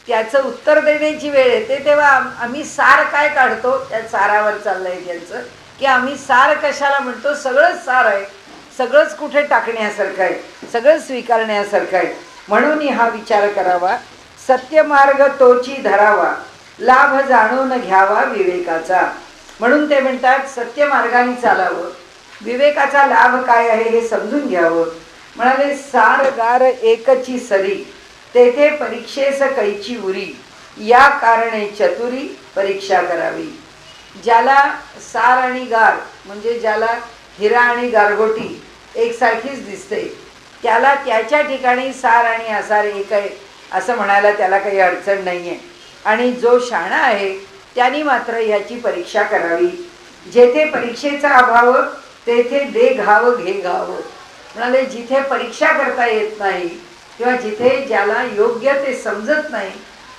त्याचं उत्तर देण्याची वेळ येते तेव्हा आम्ही सार काय काढतो? त्या सारावर चाललं आहे त्यांचं की आम्ही सार कशाला म्हणतो? सगळंच सार आहे, सगळंच कुठे टाकण्यासारखं आहे, सगळं स्वीकारण्यासारखं आहे. म्हणून हा विचार करावा, सत्यमार्ग तोची धरावा, लाभ जाणून घ्यावा विवेकाचा. म्हणून ते म्हणतात सत्यमार्गाने चालावं, विवेकाचा लाभ काय आहे हे समजून घ्यावं. म्हणाले सार गार एकची सरी, तेथे परीक्षेस कैची उरी, या कारणे चतुरी परीक्षा करावी. ज्याला सार आणि गार म्हणजे ज्याला हिरा आणि गारगोटी एकसारखीच दिसते, त्याला त्याच्या ठिकाणी सार आणि आसार एक आहे असं म्हणायला त्याला काही अडचण नाही आहे. आणि जो शहाणा आहे त्यांनी मात्र याची परीक्षा करावी. जेथे परीक्षेचा अभाव तेथे दे घाव घे घाव. म्हणाले जिथे परीक्षा करता येत नाही किंवा जिथे ज्याला योग्य ते समजत नाही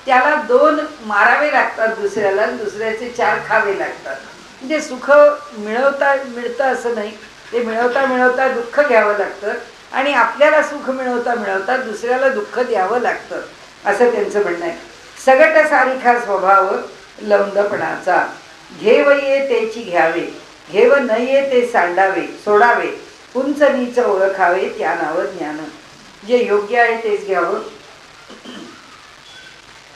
त्याला 2 मारावे लागतात दुसऱ्याला, दुसऱ्याचे 4 खावे लागतात. म्हणजे सुख मिळतं असं नाही, ते मिळवता मिळवता दुःख घ्यावं लागतं, आणि आपल्याला सुख मिळवता मिळवता दुसऱ्याला दुःख द्यावं लागतं असं त्यांचं म्हणणं आहे. सगट सारिखा स्वभाव लवंदपणाचा, घेव ये तेची घ्यावे, घेव न ये ते सांडावे सोडावे, उंच नीच ओळखावे त्या नाव ज्ञान. जे योग्य आहे तेच घ्यावं,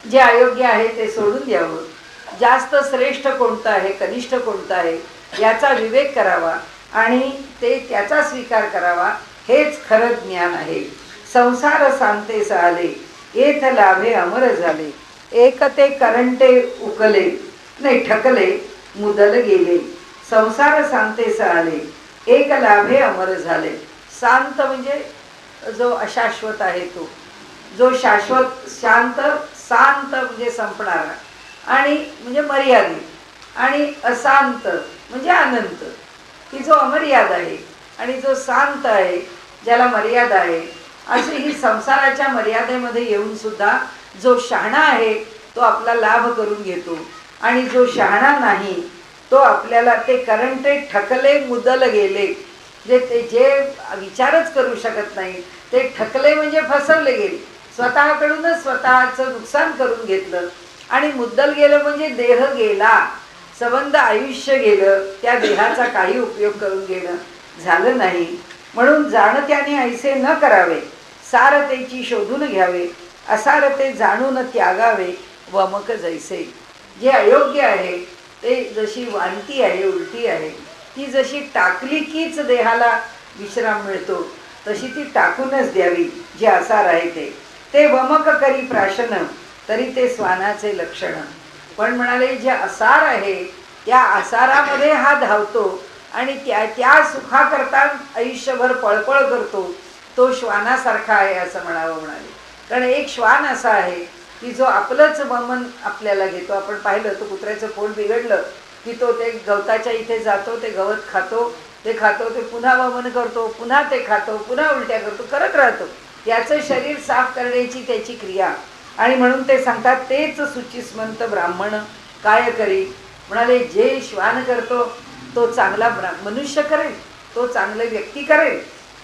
जे अयोग्य आहे ते सोडून द्यावं. जास्त श्रेष्ठ कोणतं आहे कनिष्ठ कोणतं आहे याचा विवेक करावा आणि ते त्याचा स्वीकार करावा. हेच खरं ज्ञान आहे. संसार सांगते आले, येथ लाभे अमर झाले, एक ते करंटे उकले नाही ठकले मुदल गेले. संसार सांगते आले, एक लाभे अमर झाले. शांत म्हणजे जो अशाश्वत आहे तो, जो शाश्वत, शांत शांत म्हणजे संपणारा आणि म्हणजे मर्यादित, आणि अशांत म्हणजे अनंत. ही जो अमर्याद आहे आणि जो शांत आहे ज्याला मर्यादा आहे, अशी ही संसाराच्या मर्यादेमध्ये येऊन सुद्धा जो शहाणा आहे तो आपला लाभ करून घेतो, आणि जो शहाणा नाही तो आपल्याला ते करंटे ठकले मुदल गेले. जे विचारच करू शकत नाही ते ठकले म्हणजे फसवले गेले, स्वतःकडूनच स्वतःचं नुकसान करून घेतलं. आणि मुद्दल गेलं म्हणजे देह गेला, संबंध आयुष्य गेलं, त्या देहाचा काही उपयोग करून घेणं झालं नाही. म्हणून जाणत्याने ऐसे न करावे, सारतेची शोधून घ्यावे, असारते जाणून त्यागावे वमक जैसे. जे अयोग्य आहे ते जशी वांती आहे, उलटी आहे, ती जशी टाकली कीच देहाला विश्राम मिळतो तशी ती टाकूनच द्यावी. जे आसार आहे ते वमक करी प्राशन, तरी ते स्वानाचे लक्षण. पण म्हणाले जे आसार आहे त्या आसारामध्ये हा धावतो आणि त्या सुखाकरता आयुष्यभर पळपळ करतो, तो श्वानासारखा आहे असं म्हणाले. कारण एक श्वान असा आहे की जो आपलंच वमन आपल्याला घेतो. आपण पाहिलं तो कुत्र्याचं पोट बिघडलं की तो ते गवताच्या इथे जातो, ते गवत खातो, ते पुन्हा वमन करतो, पुन्हा ते खातो, पुन्हा उलट्या करतो, करत राहतो. त्याचं शरीर साफ करण्याची त्याची क्रिया. आणि म्हणून ते सांगतात तेच सुचिस्मंत ब्राह्मण काय करी. म्हणाले जे श्वान करतो तो चांगला मनुष्य करेल, तो चांगले व्यक्ती करेल.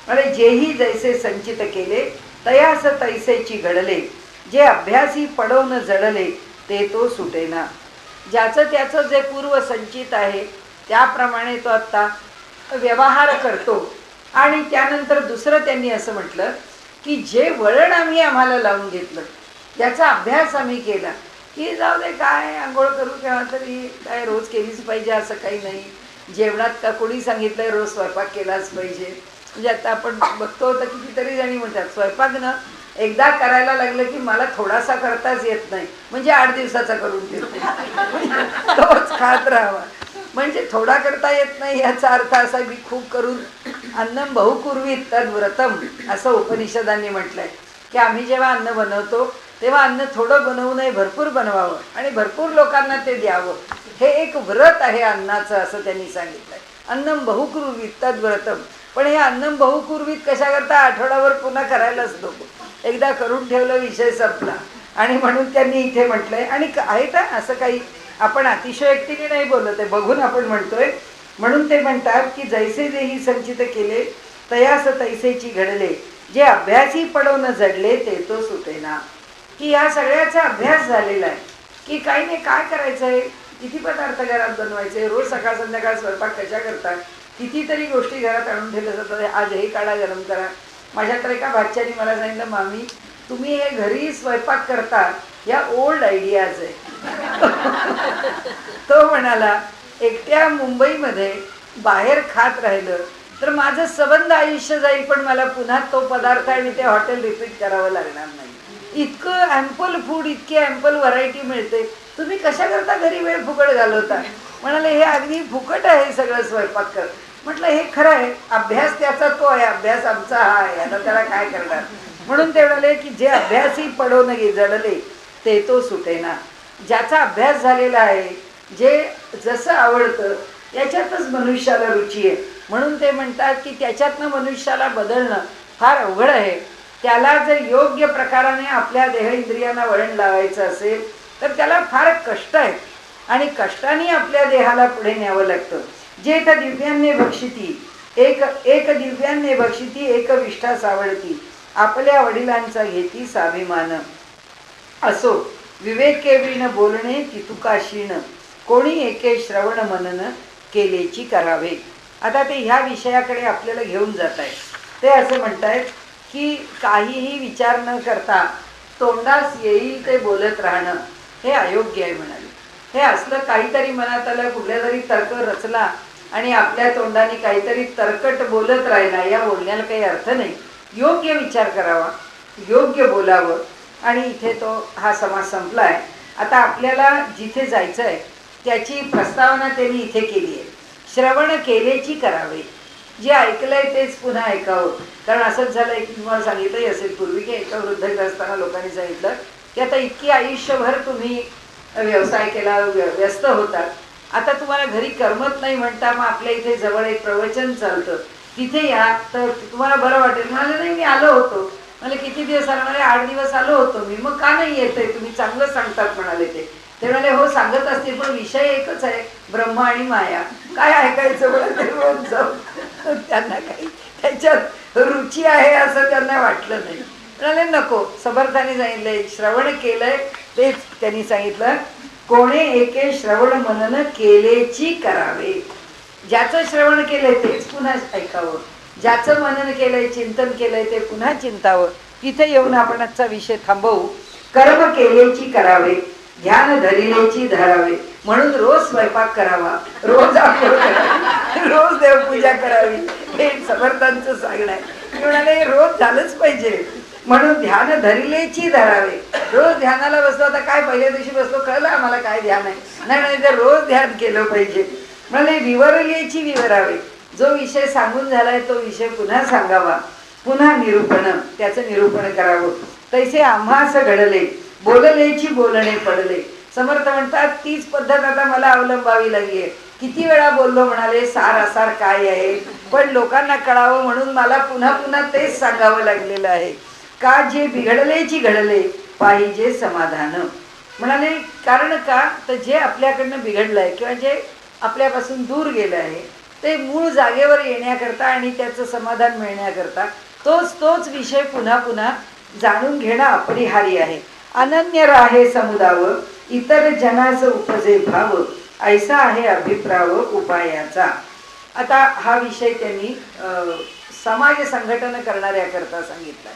म्हणाले जेही जैसे संचित केले तयास तैसेची घडले, जे अभ्यासी पडवून जडले ते तो सुटेना. ज्याचं त्याचं जे पूर्व संचित आहे त्याप्रमाणे तो आत्ता व्यवहार करतो. आणि त्यानंतर दुसरं त्यांनी असं म्हटलं की जे वळण आम्हाला लावून घेतलं, त्याचा अभ्यास आम्ही केला की जाऊ दे काय आंघोळ करू केव्हा तरी, काय रोज केलीच पाहिजे असं काही नाही. जेवणात का कोणी सांगितलंय रोज स्वयंपाक केलाच पाहिजे. म्हणजे आता आपण बघतो तर कितीतरी जणी म्हणतात स्वयंपाक ना एकदा करायला लागलं की मला थोडासा करताच येत नाही, म्हणजे 8 दिवसाचा करून ठेवतो तोच खात राहावा. म्हणजे थोडा करता येत नाही याचा अर्थ असा की खूप करून अन्नम बहुकुर्वीत तद व्रतम असं उपनिषदांनी म्हटलंय की आम्ही जेव्हा अन्न बनवतो तेव्हा अन्न थोडं बनवू नये, भरपूर बनवावं आणि भरपूर लोकांना ते द्यावं. हे एक व्रत आहे अन्नाचं असं त्यांनी सांगितलंय. अन्नम बहुकुर्वीत तद व्रतम. पण हे अन्नम बहुकुर्वीत कशा करता आठवड्यावर पुन्हा करायलाच नको, एकदा करून ठेवलं विषय संपला. आणि म्हणून त्यांनी इथे म्हटलंय. आणि आहे का असं काही आपण अतिशयोक्तीने नाही बोलत आहे, बघून आपण म्हणतोय. म्हणून ते म्हणतात की जैसे जेही संचित केले तयास तैसेची घडले, जे अभ्यासी पडवून जडले ते तो सुटेना. की या सगळ्याचा अभ्यास झालेला आहे की काही नाही काय करायचं आहे, किती पदार्थ घरात बनवायचे, रोज सकाळ संध्याकाळ स्वयंपाक कशा करतात, कितीतरी गोष्टी घरात आणून ठेवल्या जातात. आज हे काढा गरम करा. माझ्या तर एका भाच्याने मला सांगितलं मामी तुम्ही हे घरी स्वयंपाक करता या ओल्ड आयडियाज आहे. तो म्हणाला एकट्या मुंबईमध्ये बाहेर खात राहिलं तर माझं सबंध आयुष्य जाईल, पण मला पुन्हा तो पदार्थ आणि ते हॉटेल रिपीट करावं लागणार नाही. इतकं ॲम्पल फूड, इतकी ॲम्पल व्हरायटी मिळते, तुम्ही कशा करता घरी वेळ फुकट घालवता. म्हणाले हे अगदी फुकट आहे सगळं स्वयंपाक कर. म्हटलं हे खरं आहे, अभ्यास त्याचा तो आहे, अभ्यास आमचा हा आहे, आता त्याला काय करणार. म्हणून ते म्हणाले की जे अभ्यासी पडवून जडले ते तो सुटेना. ज्याचा अभ्यास झालेला आहे, जे जसं आवडतं त्याच्यातच मनुष्याला रुची आहे. म्हणून ते म्हणतात की त्याच्यातनं मनुष्याला बदलणं फार अवघड आहे. त्याला जर योग्य प्रकाराने आपल्या देह इंद्रियांना वळण लावायचं असेल तर त्याला फार कष्ट आहेत आणि कष्टाने आपल्या देहाला पुढे न्यावं लागतं. जे तर दिव्यान्ने भक्षिती एक एक दिव्यान्ने भक्षिती एक विष्ठा सावळती, आपल्या वडिलांचा घेती स्वाभिमान. असो विवेकेविण बोलणे तितुका शीण, कोणी एके श्रवण मनन केलेची करावे. आता ते ह्या विषयाकडे आपल्याला घेऊन जात आहे. ते असं म्हणतायत की काहीही विचार न करता तोंडास येईल ते बोलत राहणं हे अयोग्य आहे म्हणाले. हे असलं काहीतरी मनात आलं, कुठल्या तरी तर्क रचला आणि आपल्या तोंडाने काहीतरी तर्कट बोलत राहिला, या बोलण्याला काही अर्थ नाही. योग्य विचार करावा, योग्य बोलावं. आणि इथे तो हा समास संपला आहे. आता आपल्याला जिथे जायचं आहे त्याची प्रस्तावना त्यांनी इथे केली आहे. श्रवण केलेची करावे, जे ऐकलंय तेच पुन्हा ऐकावं. कारण असंच झालं की तुम्हाला सांगितलंही असेल पूर्वी की एका वृद्धग्रस्तांना लोकांनी सांगितलं की आता इतकी आयुष्यभर तुम्ही व्यवसाय केला, व्यस्त होतात, आता तुम्हाला घरी करमत नाही म्हणता मग आपल्या इथे जवळ एक प्रवचन चालतं तिथे या तर तुम्हाला बरं वाटेल. म्हणाले नाही मी आलो होतो. म्हणजे किती दिवस आला. म्हणाले 8 दिवस आलो होतो मी. मग का नाही येत आहे, तुम्ही चांगलं सांगतात म्हणाले. ते म्हणाले हो सांगत असतील पण विषय एकच आहे, ब्रह्म आणि माया. काय ऐकायचं बरं ते रोज जाऊ. त्यांना काही त्याच्यात रुची आहे असं त्यांना वाटलं नाही. म्हणाले नको, समर्थाने सांगितलंय श्रवण केलंय तेच त्यांनी सांगितलं. कोणे एके श्रवण मनन केलेची करावे. ज्याचं श्रवण केलंय तेच पुन्हा ऐकावं, ज्याचं मनन केलंय चिंतन केलंय ते पुन्हा चिंतावं. तिथे येऊन आपण आजचा विषय थांबवू. कर्म केलेची करावे, ध्यान धरिलेची धरावे. म्हणून रोज स्वयंपाक करावा, रोज आंघोळ करावी, रोज देवपूजा करावी, हे समर्थांचं सांगणं आहे. मी म्हणाले रोज झालंच पाहिजे. म्हणून ध्यान धरिलेची धरावे. रोज ध्यानाला बसलो, आता काय पहिल्या दिवशी बसलो कळलं आम्हाला काय ध्यान आहे, नाही तर रोज ध्यान केलं पाहिजे. म्हणाले विवरलेची विवरावे. जो विषय सांगून झालाय तो विषय पुन्हा सांगावा, पुन्हा निरूपण त्याचं निरूपण करावं. तैसे आम्हास घडले, बोललेची बोलणे पडले. समर्थ म्हणतात तीच पद्धत आता मला अवलंबावी लागली आहे. किती वेळा बोललो म्हणाले सार असार काय आहे, पण लोकांना कळावं म्हणून मला पुन्हा पुन्हा तेच सांगावं लागलेलं आहे. का जे बिघडलेची घडले पाहिजे समाधान. म्हणाले कारण का तर जे आपल्याकडनं बिघडलं आहे किंवा जे आपल्यापासून दूर गेलं आहे ते मूळ जागेवर येण्याकरता आणि त्याचं समाधान मिळण्याकरता तोच विषय पुन्हा पुन्हा जाणून घेणं अपरिहार्य आहे. अनन्य राहे समुदाव इतर जनाचं उपजे भाव ऐसा आहे अभिप्राव उपायाचा. आता हा विषय त्यांनी समाज संघटन करणाऱ्याकरता सांगितला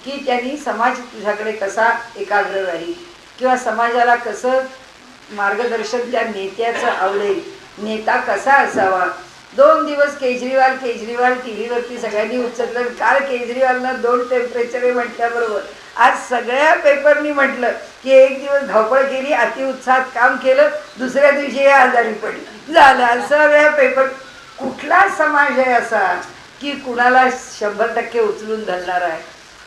की त्यांनी समाज तुझ्याकडे कसा एकाग्र राहील किंवा समाजाला कसं मार्गदर्शन त्या नेत्याचं आवडेल, नेता कसा असावा. 2 दिवस केजरीवाल टी व्हीवरती सगळ्यांनी उचललं. काल केजरीवालनं 2 टेम्परेचर म्हटल्याबरोबर आज सगळ्या पेपरनी म्हटलं की 1 दिवस धावपळ केली, अतिउत्साहात काम केलं, दुसऱ्या दिवशी हे आजारी पडली, झालं. सगळ्या पेपर. कुठला समाज आहे असा की कुणाला 100% उचलून धरणार आहे.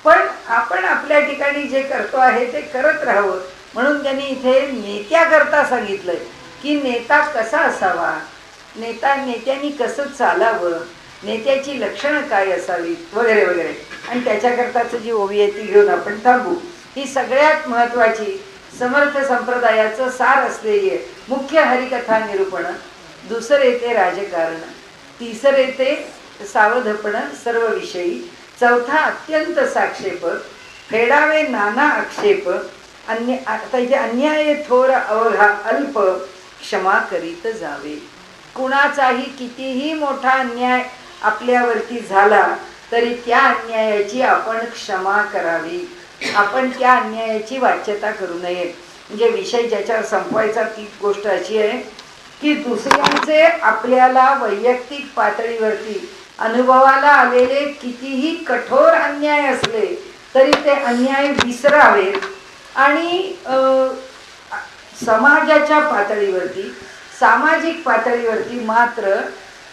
पण आपण आपल्या ठिकाणी जे करतो आहे ते करत राहावं म्हणून त्यांनी इथे नेत्याकरता सांगितलंय की नेता कसा असावा, नेत्यांनी कसं चालावं, नेत्याची लक्षणं काय असावीत वगैरे वगैरे. आणि त्याच्याकरताचं जी ओवी आहे ती घेऊन आपण थांबू. ही सगळ्यात महत्त्वाची समर्थ संप्रदायाचं सार असलेली आहे. मुख्य हरिकथा निरूपण, दुसरे ते राजकारण, तिसरे ते सावधपण सर्व विषयी, चौथा अत्यंत साक्षेप, फेडावे नाना आक्षेप, अन्याय थोर अवघा अल्प, क्षमा करीत जावे. कुणाचाही कितीही मोठा अन्याय आपल्यावरती झाला तरी त्या अन्यायाची आपण क्षमा करावी, आपण त्या अन्यायाची वाच्यता करू नये. म्हणजे विषय ज्याच्यावर संपवायचा ती गोष्ट अशी आहे की दुसऱ्यांचे आपल्याला वैयक्तिक पातळीवरती अनुभवाला आलेले कितीही कठोर अन्याय असले तरी ते अन्याय विसरावेत आणि समाजाच्या पातळीवरती, सामाजिक पातळीवरती मात्र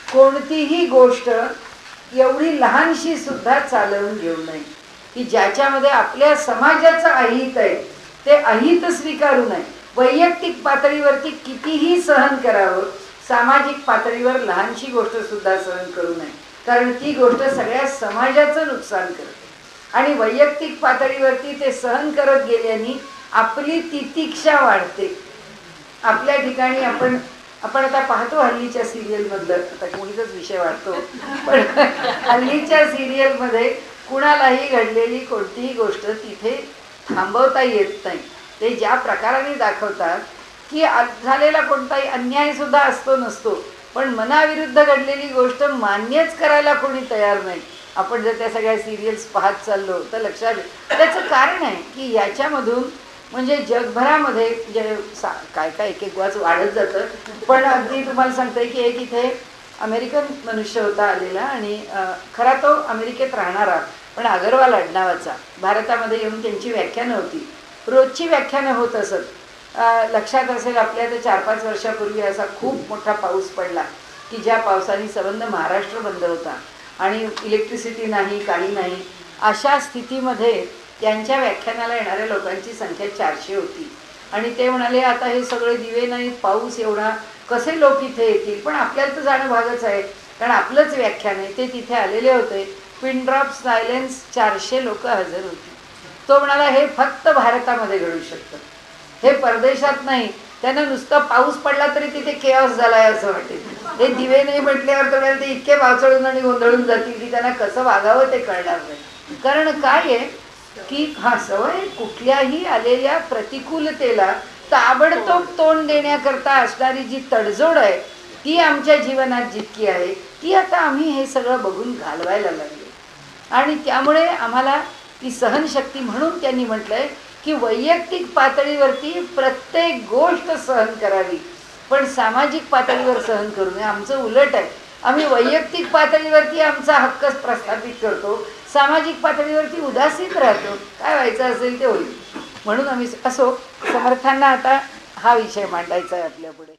कोणतीही गोष्ट एवढी लहानशी सुद्धा चालवून घेऊ नये की ज्याच्यामध्ये आपल्या समाजाचं अहित आहे ते अहित स्वीकारू नये. वैयक्तिक पातळीवरती कितीही सहन करावं, सामाजिक पातळीवर लहानशी गोष्ट सुद्धा सहन करू नये, कारण ती गोष्ट सगळ्या समाजाचं नुकसान करते. आणि वैयक्तिक पातळीवरती ते सहन करत गेल्याने आपली तितिक्षा वाढते. आपल्या ठिकाणी आपण आता पाहतो हल्लीच्या सिरियलमधलं, आता कोणीचाच विषय वाढतो, पण हल्लीच्या सिरियलमध्ये कुणालाही घडलेली कोणतीही गोष्ट तिथे थांबवता येत नाही. ते ज्या प्रकाराने दाखवतात की झालेला कोणताही अन्याय सुद्धा असतो नसतो, पण मनाविरुद्ध घडलेली गोष्ट मान्यच करायला कोणी तयार नाही. आपण जर त्या सगळ्या सिरियल्स पाहत चाललो तर लक्षात त्याचं कारण आहे की याच्यामधून म्हणजे जगभरामध्ये जे काय एक वाच वाढत जातं. पण अगदी तुम्हाला सांगते की एक इथे अमेरिकन मनुष्य होता आलेला आणि खरा तो अमेरिकेत राहणारा पण अगरवाल आडनावाचा, भारतामध्ये येऊन त्यांची व्याख्यानं होती, रोजची व्याख्यानं होत असत. लक्षात असेल आपल्या तर 4-5 वर्षापूर्वी असा खूप मोठा पाऊस पडला की ज्या पावसाने संबंध महाराष्ट्र बंद होता आणि इलेक्ट्रिसिटी नाही, काही नाही. अशा स्थितीमध्ये त्यांच्या व्याख्यानाला येणाऱ्या लोकांची संख्या 400 होती. आणि ते म्हणाले आता हे सगळे दिवे नाहीत, पाऊस एवढा, कसे लोक इथे येतील. पण आपल्याला तर जाणं भागच आहे कारण आपलंच व्याख्यान आहे. ते तिथे आलेले होते. पिन ड्रॉप सायलेन्स, 400 लोक हजर होती. तो म्हणाला हे फक्त भारतामध्ये घडू शकतं, हे परदेशात नाही. त्यांना नुसतं पाऊस पडला तरी तिथे केऑस झालाय असं वाटेल. हे दिवे नाही म्हटल्यावर तर ते इतके पावसाळून आणि गोंधळून जातील की त्यांना कसं वागावं ते कळणार नाही. कारण काय आहे की हा सवय कुठल्याही आलेल्या प्रतिकूलतेला ताबडतोब तोंड देण्याकरता असणारी जी तडजोड आहे ती आमच्या जीवनात जितकी आहे ती आता आम्ही हे सगळं बघून घालवायला लागलो. आणि त्यामुळे आम्हाला ती सहनशक्ती, म्हणून त्यांनी म्हटलंय की वैयक्तिक पातळीवरती प्रत्येक गोष्ट सहन करावी पण सामाजिक पातळीवर सहन करू नये. आमचं उलट आहे, आम्ही वैयक्तिक पातळीवरती आमचा हक्क प्रस्थापित करतो, सामाजिक पातळीवरती उदासीन राहतो. काय व्हायचं असेल ते होईल. म्हणून आम्ही असो समर्थांना आता हा विषय मांडायचा आहे आपल्या पुढे.